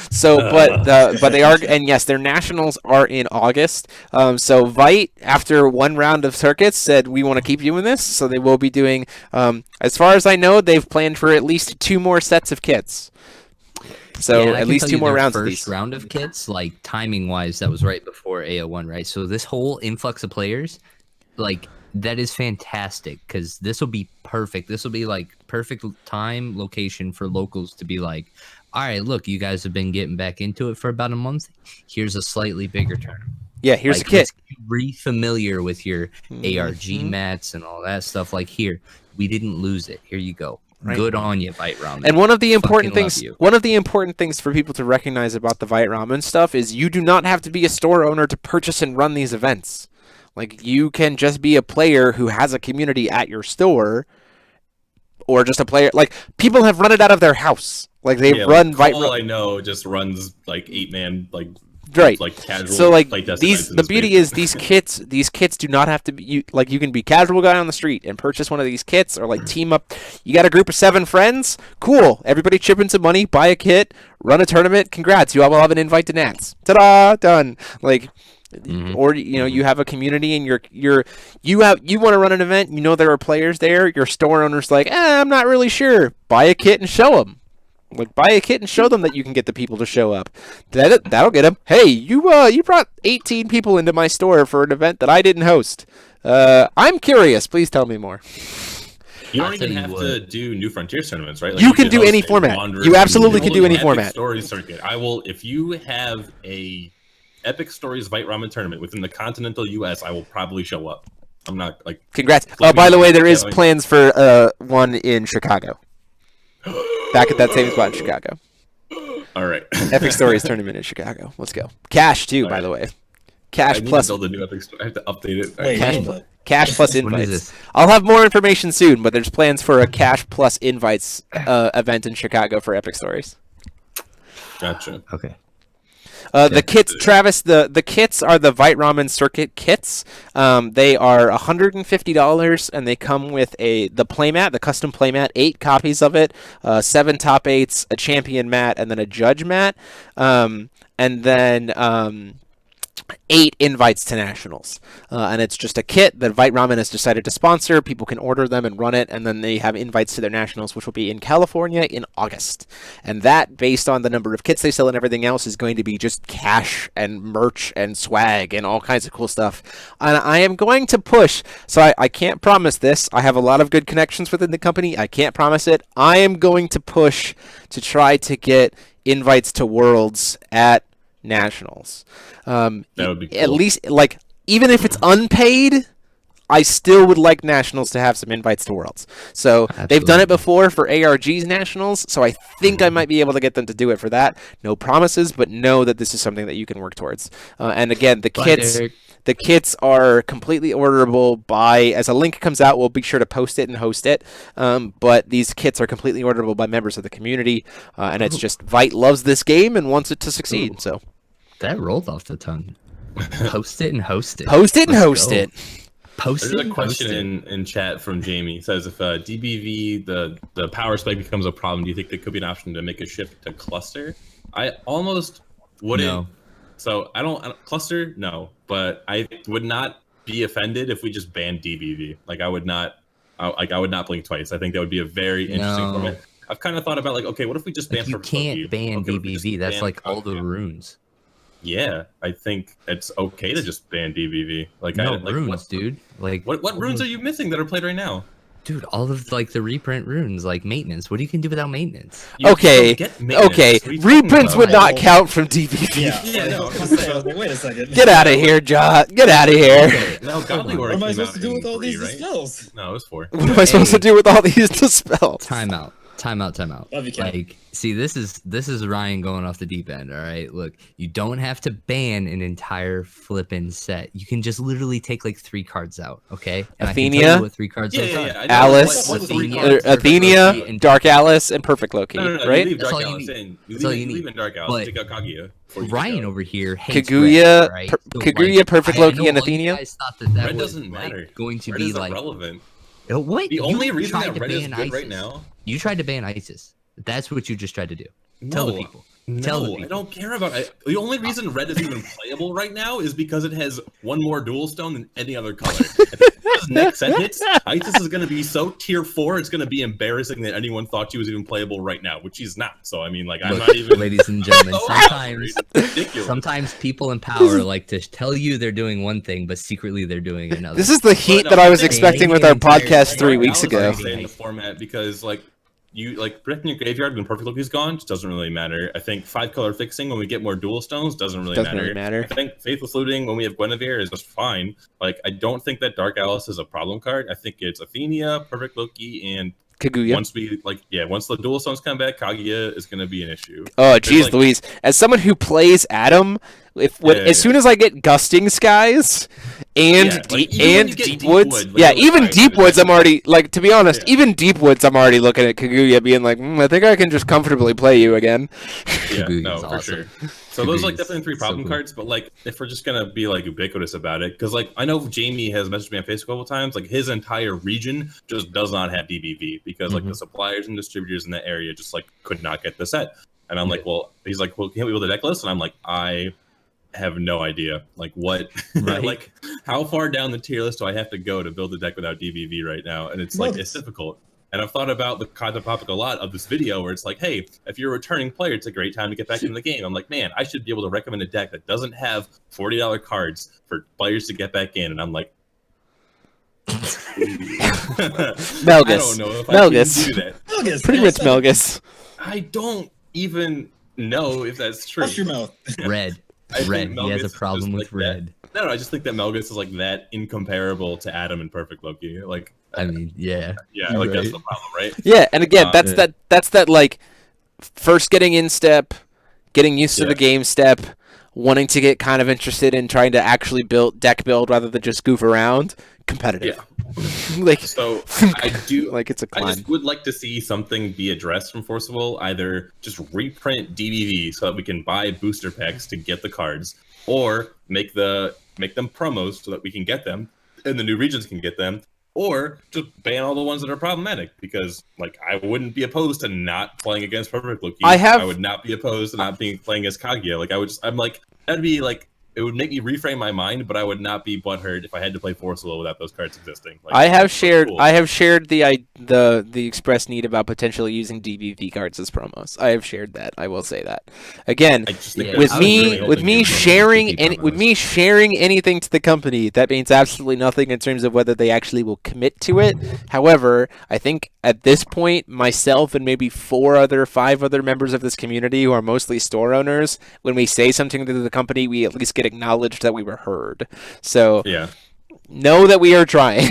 So, but they are, and yes, their nationals are in August. So Vite, after one round of circuits, said we want to keep doing this. So they will be doing. As far as I know, they've planned for at least 2 more sets of kits. So at least 2 more rounds of these. First round of kits, timing wise, that was right before AO1, right? So this whole influx of players, that is fantastic because this will be perfect. This will be perfect time location for locals to be all right, look, you guys have been getting back into it for about a month. Here's a slightly bigger tournament. Yeah, here's a kit. Re-familiar with your ARG mats and all that stuff. Here, we didn't lose it. Here you go. Right. Good on you, Vite Ramen. And one of the important things for people to recognize about the Vite Ramen stuff is you do not have to be a store owner to purchase and run these events. You can just be a player who has a community at your store, or just a player. People have run it out of their house. They've run Vite Ramen. All I know just runs 8-man Right. like casual. So like playtest these, events in the the beauty space. is these kits do not have to be you can be casual guy on the street and purchase one of these kits, or like team up. You got a group of 7 friends, cool. Everybody chip in some money, buy a kit, run a tournament. Congrats, you all will have an invite to Nats. Ta-da, done. Like. Or you have a community and you want to run an event. You know there are players there. Your store owner's like, I'm not really sure. Buy a kit and show them. Like, buy a kit and show them that you can get the people to show up. That'll get them. Hey, you brought 18 people into my store for an event that I didn't host. I'm curious. Please tell me more. You don't even have to do New Frontiers tournaments, right? Like, you can do any format. You absolutely can do any format. Stories circuit. I will, if you have a Epic Stories Vite Ramen tournament within the continental U.S., I will probably show up. I'm not like. Congrats! Oh, by the way, there is plans for one in Chicago. Back at that same spot in Chicago. All right. Epic Stories tournament in Chicago. Let's go. Cash too, by the way. Cash plus. I need to build a new Epic Story. I have to update it. Wait, cash plus invites. I'll have more information soon, but there's plans for a cash plus invites event in Chicago for Epic Stories. Gotcha. Okay. The kits, Travis, the kits are the Vite Ramen Circuit kits. They are $150, and they come with the playmat, the custom playmat, 8 copies of it, 7 top 8s, a champion mat, and then a judge mat, and then 8 invites to nationals. And it's just a kit that Vite Ramen has decided to sponsor. People can order them and run it, and then they have invites to their nationals, which will be in California in August. And that, based on the number of kits they sell and everything else, is going to be just cash and merch and swag and all kinds of cool stuff. And I am going to push, so I can't promise this. I have a lot of good connections within the company. I can't promise it. I am going to push to try to get invites to Worlds at nationals. That would be cool. At least, like, even if it's unpaid, I still would like nationals to have some invites to Worlds. So Absolutely. They've done it before for ARG's nationals, so I think I might be able to get them to do it for that. No promises, but know that this is something that you can work towards. And again, the kits are completely orderable as a link comes out, we'll be sure to post it and host it. But these kits are completely orderable by members of the community, and it's just Vite loves this game and wants it to succeed. So that rolled off the tongue. Post it and host it. Post it and host it. Post There's it. a question in chat from Jamie. It says, if DBV, the power spike becomes a problem, do you think there could be an option to make a shift to cluster? I almost wouldn't. No. So I don't cluster, no. But I would not be offended if we just banned DBV. Like I would not blink twice. I think that would be a very interesting format. I've kind of thought about okay, what if we just ban? You can't ban DBV. That's like all the runes. Yeah, I think it's okay to just ban DBV. Runes, dude. Like what runes are you missing that are played right now? Dude, all of like the reprint runes, like maintenance. What do you can do without maintenance? Okay. Reprints would not count from DBV. Yeah, no. Wait a second. Get out of here, John. Get out of here. Okay. No, Godly Warrior. What am I supposed to do with all these dispels? No, it was 4. What am I supposed to do with all these dispels? Time out. Love you, Ken. Like, see, this is Ryan going off the deep end. All right, look, you don't have to ban an entire flippin' set. You can just literally take like 3 cards out, okay? And Athenia, I can tell you what 3 cards are. Alice, Athenia, Dark Alice, and Perfect Loki. No, right? You leave That's Dark all you Alice need. in. You That's all you leave need. in Dark Alice. Take out Kaguya. Ryan over here hates Kaguya, red, right? So, Kaguya, Perfect Loki, know and all you Athenia. guys thought that Red was, doesn't matter. like, going to Red be is like irrelevant. What? The only You reason tried that to Red is ban good ISIS. right now. You tried to ban ISIS. That's what you just tried to do. Tell the people. Tell the No, people. I don't care about it. The only reason Red is even playable right now is because it has 1 more dual stone than any other color. As next set hits, Isis is going to be so tier 4, it's going to be embarrassing that anyone thought she was even playable right now, which she's not. So, I mean, like, I'm not even... Ladies and gentlemen, Ridiculous. sometimes people in power like to tell you they're doing one thing, but secretly they're doing another. This is the heat that I was expecting with our podcast 3 weeks ago. In the format because, like, you protecting your graveyard when Perfect Loki's gone just doesn't really matter. I think 5-color fixing when we get more dual stones doesn't really matter. I think Faithless Looting when we have Guinevere is just fine. Like, I don't think that Dark Alice is a problem card. I think it's Athenia, Perfect Loki, and Kaguya. Once the dual stones come back, Kaguya is going to be an issue. Oh, jeez, Louise. As someone who plays Adam, As soon as I get Gusting Skies and Deep Woods, even Deep Woods, I'm already like, to be honest, even Deep Woods, I'm already looking at Kaguya being like, I think I can just comfortably play you again. Yeah, no, for sure. So those are like definitely 3 problem cool. cards, but like if we're just gonna be like ubiquitous about it, because like I know Jamie has messaged me on Facebook a couple times, like his entire region just does not have DBV because like the suppliers and distributors in that area just like could not get the set. And I'm like, well, he's like, well, can't we build a deck list? And I'm like, I have no idea. Like what, like how far down the tier list do I have to go to build a deck without DBV right now? And it's like, it's difficult. And I've thought about the content topic a lot of this video where it's like, hey, if you're a returning player, it's a great time to get back into the game. I'm like, man, I should be able to recommend a deck that doesn't have $40 cards for players to get back in. And I'm like, Melgus. I don't know if I can do that. Melgus. Pretty much Melgus. I don't even know if that's true. Watch your mouth. Red. He has a problem with red. No, I just think that Melgus is like that incomparable to Adam and Perfect Loki. Like, I mean, yeah, like that's the problem, right? Yeah, and again, that's that like first getting in step, getting used to the game step, wanting to get kind of interested in trying to actually deck build rather than just goof around. Competitive. Yeah. Like, so I do like it's a climb. I just would like to see something be addressed from Forcible, either just reprint DBV so that we can buy booster packs to get the cards, or make them promos so that we can get them and the new regions can get them, or just ban all the ones that are problematic, because like I wouldn't be opposed to not playing against Perfect Loki. I would not be opposed to not playing as Kaguya. Like I'm like, that'd be like, it would make me reframe my mind, but I would not be butthurt if I had to play Forcible without those cards existing. Like, I have shared the express need about potentially using DBV cards as promos. I have shared that. I will say that. Again, with me sharing anything to the company, that means absolutely nothing in terms of whether they actually will commit to it. However, I think at this point, myself and maybe 5 other members of this community who are mostly store owners, when we say something to the company, we at least get acknowledged that we were heard. So know that we are trying.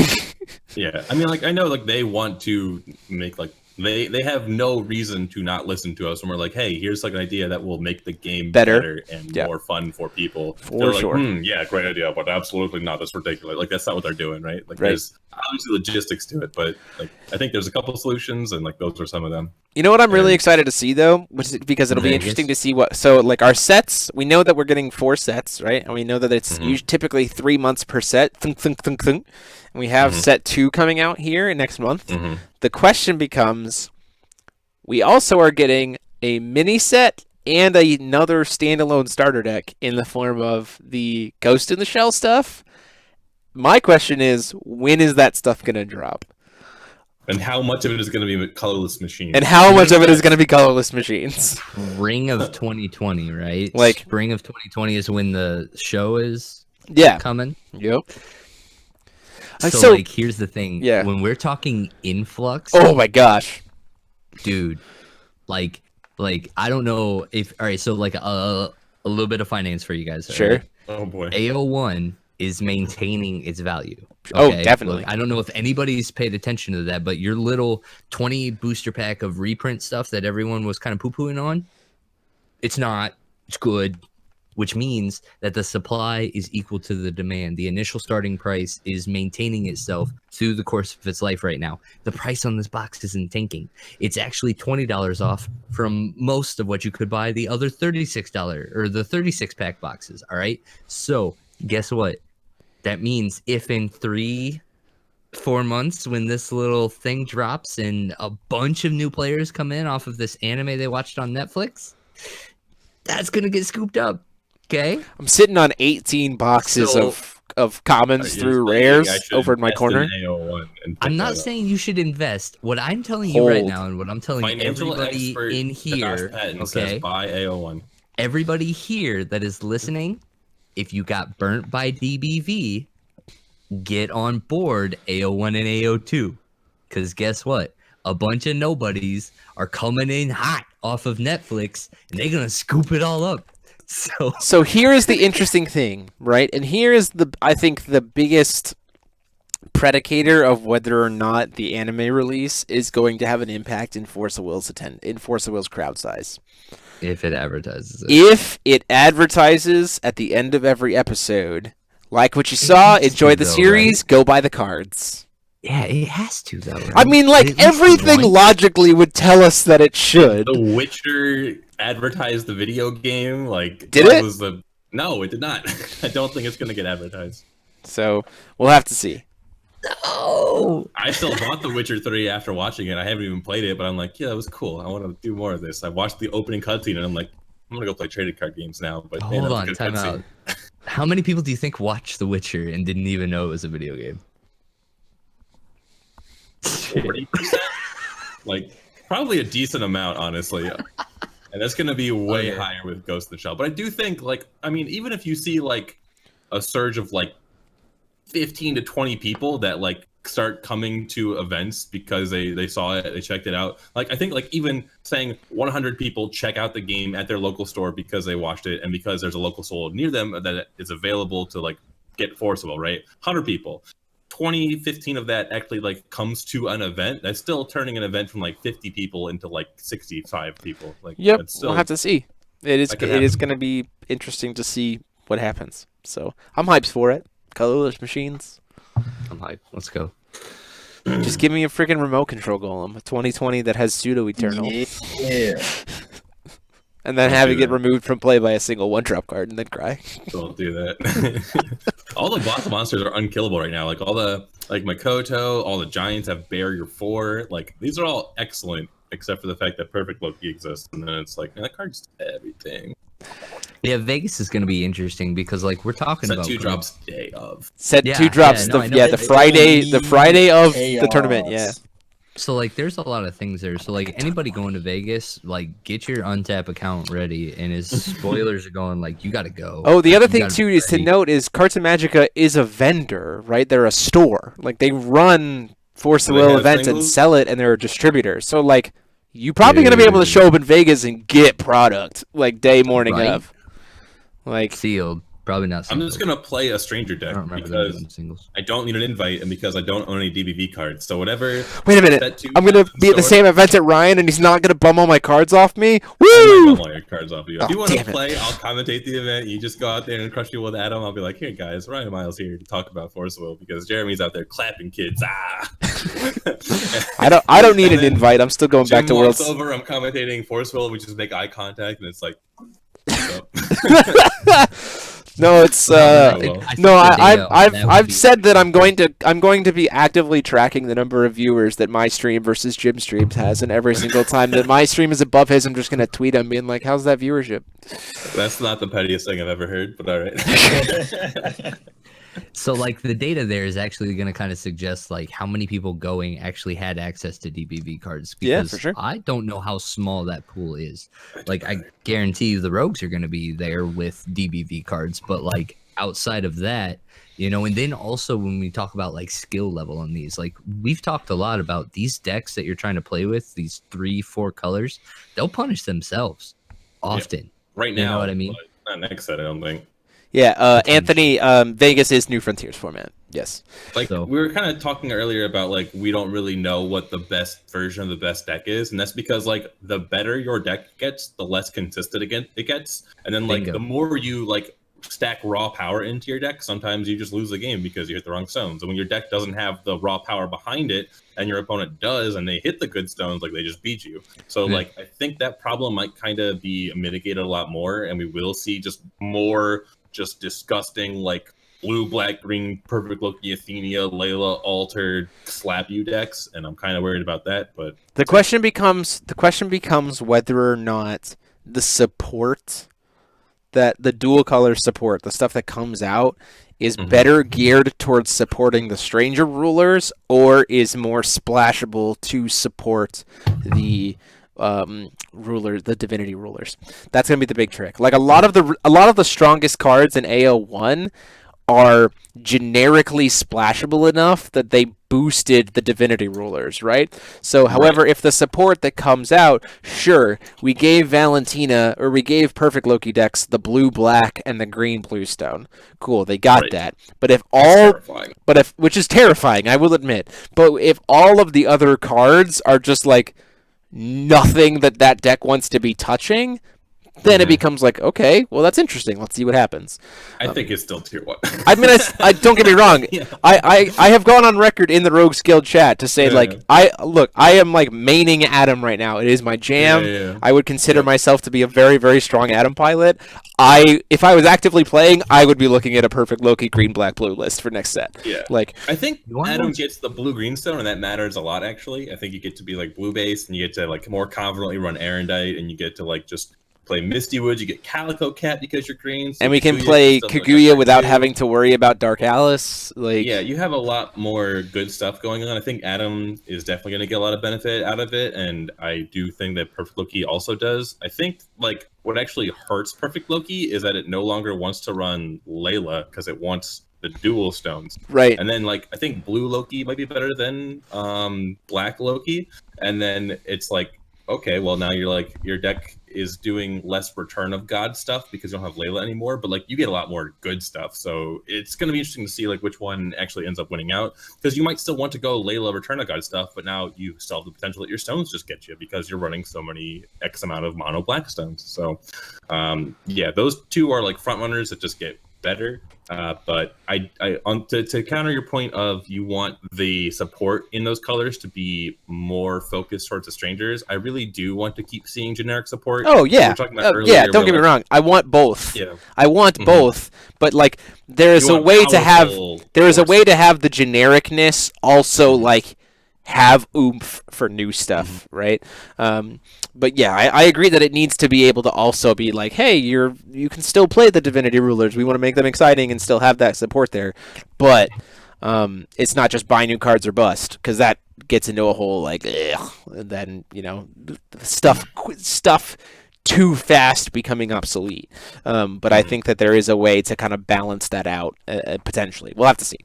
Yeah, I mean, like I know, like they want to make like they have no reason to not listen to us when we're like, hey, here's like an idea that will make the game better and more fun for people. They're sure. Like, yeah, great idea, but absolutely not. That's ridiculous. Like that's not what they're doing, right? Like there's obviously logistics to it, but like I think there's a couple solutions, and like those are some of them. You know what I'm really excited to see though, because it'll be interesting to see what. So like our sets, we know that we're getting 4 sets, right? And we know that it's typically 3 months per set. And we have set 2 coming out here next month. The question becomes, we also are getting a mini set and another standalone starter deck in the form of the Ghost in the Shell stuff. My question is, when is that stuff going to drop? And how much of it is going to be colorless machines? Spring of 2020, right? Like spring of 2020 is when the show is coming. Yep. So like, here's the thing. Yeah. When we're talking influx. Oh my gosh, dude! Like I don't know if. All right, so like a little bit of finance for you guys. Sure. Right? Oh boy. AO1 is maintaining its value. Okay? Oh, definitely. Look, I don't know if anybody's paid attention to that, but your little 20 booster pack of reprint stuff that everyone was kind of poo-pooing on, it's not. It's good. Which means that the supply is equal to the demand. The initial starting price is maintaining itself through the course of its life right now. The price on this box isn't tanking. It's actually $20 off from most of what you could buy the other $36 or the 36-pack boxes, all right? So guess what? That means if in 3-4 months when this little thing drops and a bunch of new players come in off of this anime they watched on Netflix, that's going to get scooped up. Okay, I'm sitting on 18 boxes of commons through rares over in my corner. I'm not saying you should invest. What I'm telling you right now, and what I'm telling everybody in here, okay, buy AO1. Everybody here that is listening, if you got burnt by DBV, get on board AO1 and AO2, because guess what? A bunch of nobodies are coming in hot off of Netflix, and they're gonna scoop it all up. So here is the interesting thing, right? And here is I think the biggest predicator of whether or not the anime release is going to have an impact in Force of Will's crowd size. If it advertises it. If it advertises at the end of every episode, like what you saw, enjoy the series, go buy the cards. Yeah, it has to though. Right? I mean, like everything logically would tell us that it should. The Witcher advertised the video game. Like, did it? No, it did not. I don't think it's going to get advertised. So we'll have to see. No. I still bought The Witcher 3 after watching it. I haven't even played it, but I'm like, yeah, that was cool. I want to do more of this. I watched the opening cutscene, and I'm like, I'm going to go play trading card games now. But hold on, time out. How many people do you think watched The Witcher and didn't even know it was a video game? 40%? Like, probably a decent amount, honestly. And that's going to be way higher with Ghost in the Shell. But I do think, like, I mean, even if you see, like, a surge of, like, 15 to 20 people that, like, start coming to events because they saw it, they checked it out. Like, I think, like, even saying 100 people check out the game at their local store because they watched it and because there's a local store near them that is available to, like, get Forcible, right? 100 people. 20, 15 of that actually like comes to an event. That's still turning an event from like 50 people into like 65 people. Like, yep, still, we'll have to see. It is going to be interesting to see what happens. So I'm hyped for it. Colorless machines. I'm hyped. Let's go. Just give me a freaking remote control golem, a 2020 that has pseudo eternal. Yeah. And then have it get removed from play by a single one-drop card and then cry. Don't do that. All the boss monsters are unkillable right now. Like all the Makoto, all the giants have barrier 4. Like these are all excellent, except for the fact that Perfect Loki exists, and then it's like that card's everything. Yeah, Vegas is going to be interesting because like we're talking about 2 drops day of. Said 2 drops. The Friday of the tournament. Yeah. So, like, there's a lot of things there. So, like, anybody going to Vegas, like, get your untap account ready. And as spoilers are going, like, you got to go. Oh, the other thing, too, is to note is Cards and Magica is a vendor, right? They're a store. Like, they run Force the Will events and sell it, and they're a distributor. So, like, you're probably going to be able to show up in Vegas and get product, like, morning of. Like, sealed. Probably not singles. I'm just going to play a stranger deck because I don't need an invite and because I don't own any DBV cards. So whatever... Wait a minute. I'm going to be at the same event at Ryan and he's not going to bum all my cards off me? Woo! I might bum all your cards off you. If you want to play, I'll commentate the event. You just go out there and crush you with Adam. I'll be like, here guys, Ryan Miles here to talk about Force Will because Jeremy's out there clapping kids. Ah! I don't need an invite. I'm still going back to Worlds. Over, I'm commentating Force Will. We just make eye contact and it's like... No, it's I've said that I'm going to be actively tracking the number of viewers that my stream versus Jim streams has, and every single time that my stream is above his, I'm just gonna tweet him being like, "How's that viewership?" That's not the pettiest thing I've ever heard, but all right. So, like, the data there is actually going to kind of suggest, like, how many people going actually had access to DBV cards. Because yeah, for sure. I don't know how small that pool is. Like, I guarantee you the rogues are going to be there with DBV cards. But, like, outside of that, you know, and then also when we talk about, like, skill level on these, like, we've talked a lot about these decks that you're trying to play with, these 3-4 colors, they'll punish themselves often. Yeah. Right now. You know what I mean? Not next set, I don't think. Yeah, Anthony, Vegas is New Frontiers format. Yes. Like, we were kind of talking earlier about, like, we don't really know what the best version of the best deck is. And that's because, like, the better your deck gets, the less consistent it gets. And then, like, the more you, like, stack raw power into your deck, sometimes you just lose the game because you hit the wrong stones. And when your deck doesn't have the raw power behind it, and your opponent does, and they hit the good stones, like, they just beat you. So, like, I think that problem might kind of be mitigated a lot more, and we will see just more... just disgusting, like, blue, black, green, Perfect Loki, Athenia, Layla, altered, slap you decks, and I'm kind of worried about that. But the question becomes whether or not the support, that the dual color support, the stuff that comes out, is better geared towards supporting the Stranger Rulers, or is more splashable to support the the Divinity Rulers. That's gonna be the big trick. Like, a lot of the strongest cards in AO1 are generically splashable enough that they boosted the Divinity Rulers, right? So, however, if the support that comes out, sure, we gave Valentina, or we gave Perfect Loki decks the blue-black and the green-blue stone. Cool, they got that. But which is terrifying, I will admit. But if all of the other cards are just like nothing that deck wants to be touching, then it becomes like, okay, well, that's interesting. Let's see what happens. I think it's still tier 1. I mean, I don't get me wrong. Yeah. I have gone on record in the Rogues Guild chat to say, like, I am, like, maining Adam right now. It is my jam. Yeah. I would consider myself to be a very, very strong Adam pilot. If I was actively playing, I would be looking at a Perfect Loki green, black, blue list for next set. Yeah. Like, I think Adam gets the blue-green stone, and that matters a lot, actually. I think you get to be, like, blue-based, and you get to, like, more confidently run Erendite, and you get to, like, just play Misty Woods, you get Calico Cat because you're green. So and we can play Kaguya without having to worry about Dark Alice. Like, yeah, you have a lot more good stuff going on. I think Adam is definitely going to get a lot of benefit out of it, and I do think that Perfect Loki also does. I think, like, what actually hurts Perfect Loki is that it no longer wants to run Layla because it wants the dual stones. Right. And then, like, I think blue Loki might be better than black Loki, and then it's like, okay, well, now you're like, your deck is doing less Return of God stuff because you don't have Layla anymore, but like you get a lot more good stuff. So it's going to be interesting to see like which one actually ends up winning out, because you might still want to go Layla Return of God stuff, but now you still have the potential that your stones just get you because you're running so many X amount of mono black stones. So yeah, those two are like front runners that just get better. But to counter your point of you want the support in those colors to be more focused towards the strangers, I really do want to keep seeing generic support. Oh yeah, yeah. Don't get me wrong. I want both. Yeah. I want both. But like, there is a way to have the genericness also like have oomph for new stuff, right? But yeah, I agree that it needs to be able to also be like, hey, you can still play the Divinity Rulers. We want to make them exciting and still have that support there. But it's not just buy new cards or bust, because that gets into a whole like, ugh, and then stuff too fast becoming obsolete. But I think that there is a way to kind of balance that out potentially. We'll have to see.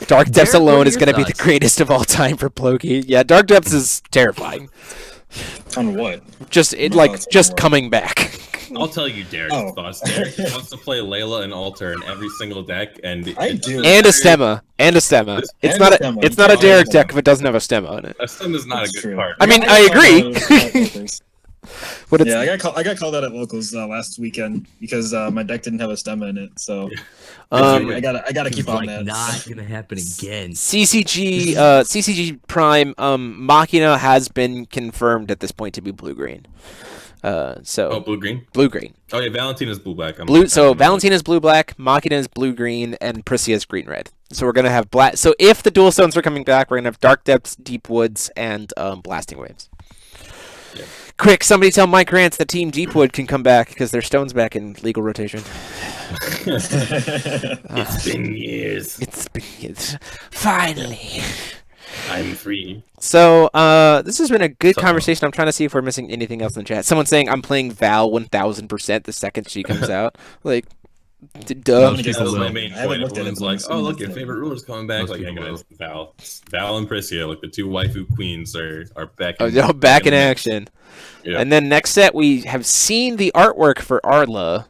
Dark Depths alone is going to be the greatest of all time for Ploki. Yeah, Dark Depths is terrifying. On what? Just coming back. I'll tell you Derrick's thoughts. Derrick wants to play Layla and Alter in every single deck, and I do. And a Stemma. It's not a Derrick deck if it doesn't have a Stemma in it. A Stemma is not a good card. I mean, I agree. Yeah, I got called out at locals last weekend because my deck didn't have a stemma in it. So I gotta keep on that. Not gonna happen again. CCG Prime Machina has been confirmed at this point to be blue green. Blue green. Blue green. Oh yeah, Valentina's blue black. Valentina's blue black, Machina's blue green, and Prisia's green red. So we're gonna have black. So if the dual stones are coming back, we're gonna have Dark Depths, Deep Woods, and Blasting Waves. Yeah. Quick, somebody tell Mike Rance that Team Deepwood can come back because their stone's back in legal rotation. It's been years. Finally. I'm free. So, this has been a good conversation. I'm trying to see if we're missing anything else in the chat. Someone's saying I'm playing Val 1000% the second she comes out. Like, duh. That was my main point. Everyone's like, oh, look, your favorite ruler's coming back. Like, hey guys, Val and Prisia, like the two waifu queens are back. Back in action. Yeah. And then next set, we have seen the artwork for Arla.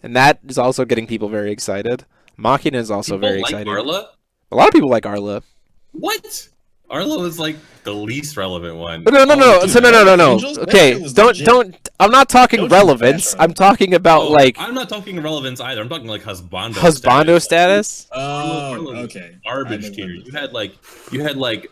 And that is also getting people very excited. Machina is also very excited. Arla? A lot of people like Arla. What? Arlo is like the least relevant one. No. Okay, don't. I'm not talking relevance. I'm talking about like. I'm not talking relevance either. I'm talking like husbando status. Oh, okay. Garbage tier. You had like.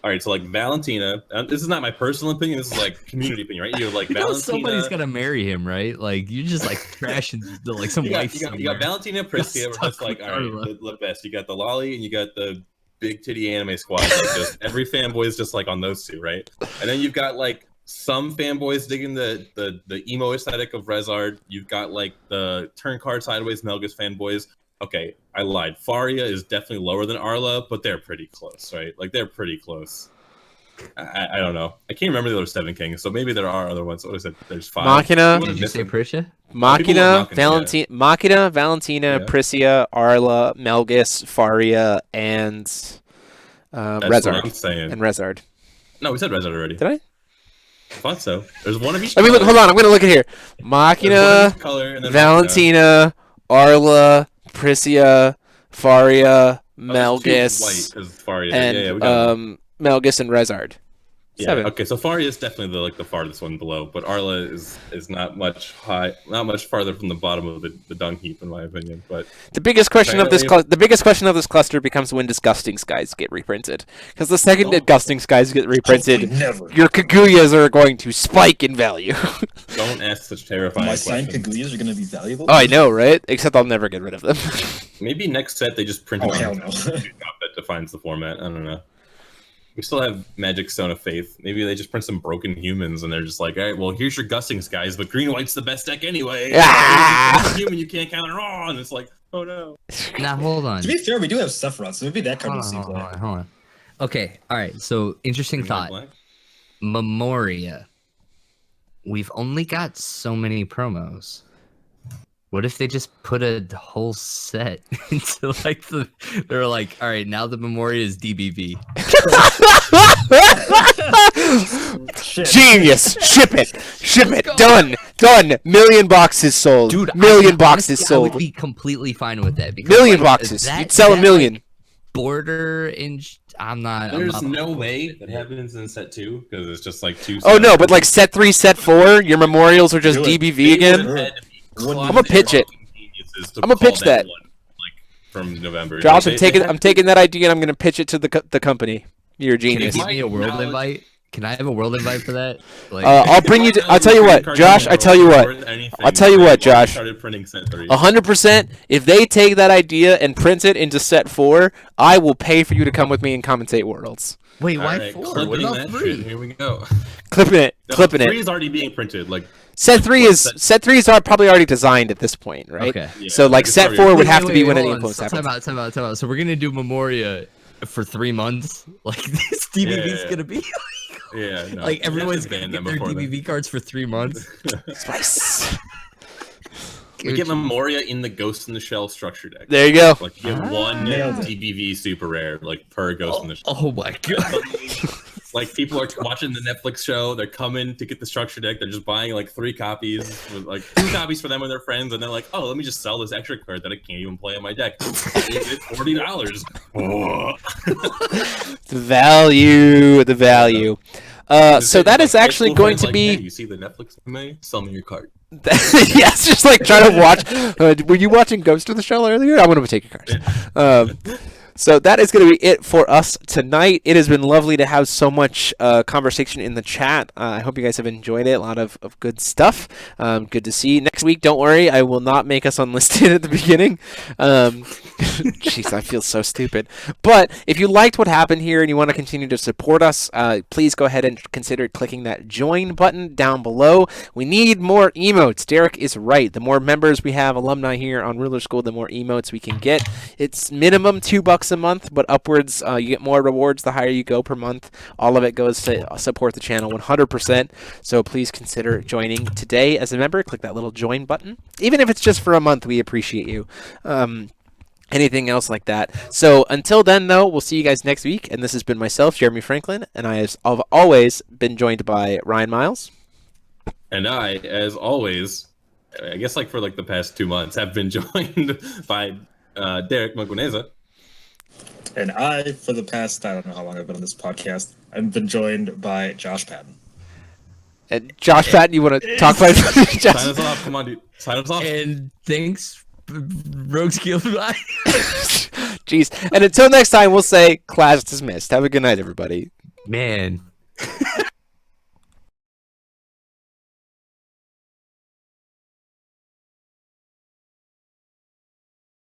All right, so like Valentina. This is not my personal opinion. This is like community opinion, right? You have like Valentina. Somebody's gonna marry him, right? Like you just like trashing like some wife. You got Valentina, Priscilla. We're just like, all right, the best. You got the Lolly, and you got the big titty anime squad. Like just every fanboy is just like on those two, right? And then you've got like some fanboys digging the emo aesthetic of Rezard. You've got like the turn card sideways Melgus fanboys. Okay, I lied. Faria is definitely lower than Arla, but they're pretty close, right? Like they're pretty close. I don't know. I can't remember the other Seven Kings, so maybe there are other ones. What is it? There's 5. Machina. Did you say Prisha? Machina, Valentina, yeah. Prisia, Arla, Melgus, Faria, and That's Rezard what I'm saying. and Rezard. No, we said Rezard already. Did I? I thought so. There's one of each. Let me look. color. Hold on. I'm gonna look at here. There's one of Machina, each color, and then Valentina, Arla, Priscia, Faria, Melgus, white because Faria. and we got it. Melgus and Rezard. Yeah. 7. Okay, so Faria is definitely the farthest one below, but Arla is not much farther from the bottom of the dung heap in my opinion. But The biggest question of this Apparently- cluster becomes when Disgusting Skies get reprinted. Because the second Disgusting Skies get reprinted, Never. your Kaguyas are going to spike in value. don't ask such terrifying My signed questions. Kaguyas are gonna be valuable. Oh, I know, right? Except I'll never get rid of them. Maybe next set they just print Oh it hell on no. that defines the format. I don't know. We still have Magic Stone of Faith. Maybe they just print some broken humans and they're just like, all right, well, here's your Gustings, guys, but green white's the best deck anyway. Ah! Human you can't counter on. And it's like, oh no. Now hold on. To be fair, we do have Sephiroth, so maybe that card will Hold see on, play. hold on. Okay, all right. So interesting Green, white, thought. black? Memoria. We've only got so many promos. What if they just put a whole set into like they're like, all right, now the Memoria is DBV. Shit. Genius! Ship it! Done! Million boxes sold. Dude, million boxes honestly, I would sold. be completely fine with that. Because, Million like, boxes. that- You'd sell a that, million. like, border in. I'm not. There's no way that happens in set 2 because it's just like 2 Oh sets. no, but like set 3, set 4, your memorials are just Do it. DBV again. I'ma pitch it. I'ma pitch that. One, like from November. Josh, Like, I'm taking that idea and I'm gonna pitch it to the company. You're a Can you genius. give me a world invite? Can I have a world invite for that? Like, I'll bring you. I'll tell you what, Josh. I tell you what, Josh. Started printing set 3. 100%. If they take that idea and print it into set 4, I will pay for you to come with me and commentate Worlds. wait, All why right, 4? clipping What about that 3? shit. Here we go. Clipping Three it. is already being printed. Like Set 3 is probably already designed at this point, right? Okay. Yeah, So like it's set already- 4 would Wait, have to be when hold any on. influence happens. Time out. So we're gonna do Memoria for 3 months. Like this DBV's Yeah. gonna be Yeah, no, like everyone's we gonna have to ban get them their before then. DBV cards for 3 months. Spice. We get Memoria in the Ghost in the Shell structure deck. There you go. Like you get one Nailed it. DBV super rare, like per Ghost in the Shell. Oh my god. Like people are watching the Netflix show, they're coming to get the structure deck, they're just buying like 3 copies, with, like 2 copies for them and their friends, and they're like, oh, let me just sell this extra card that I can't even play on my deck. It's $40. The value. So that is actually going to be. Hey, you see the Netflix anime? Sell me your card. Yeah, it's just like trying to watch. Were you watching Ghost of the Shell earlier? I'm going to take your cards. So that is going to be it for us tonight. It has been lovely to have so much conversation in the chat. I hope you guys have enjoyed it. A lot of good stuff. Good to see. Next week, don't worry, I will not make us unlisted at the beginning. Jeez, I feel so stupid. But if you liked what happened here and you want to continue to support us, please go ahead and consider clicking that join button down below. We need more emotes. Derrick is right. The more members we have, alumni here on Ruler School, the more emotes we can get. It's minimum $2 a month, but upwards you get more rewards the higher you go per month. All of it goes to support the channel 100%. So please consider joining today as a member. Click that little join button. Even if it's just for a month, we appreciate you. Anything else like that. So until then, though, we'll see you guys next week. And this has been myself, Jeremy Franklin, and I have always been joined by Ryan Miles. And I, as always, I guess like for like the past 2 months, have been joined by Derrick Maguneza. And I, for the past, I don't know how long I've been on this podcast, I've been joined by Josh Patton. And Josh Patton, you want to talk about Sign Josh? us off. Come on, dude. Sign us off. And thanks, Rogues Guild. Bye. Jeez. And until next time, we'll say class dismissed. Have a good night, everybody. Man.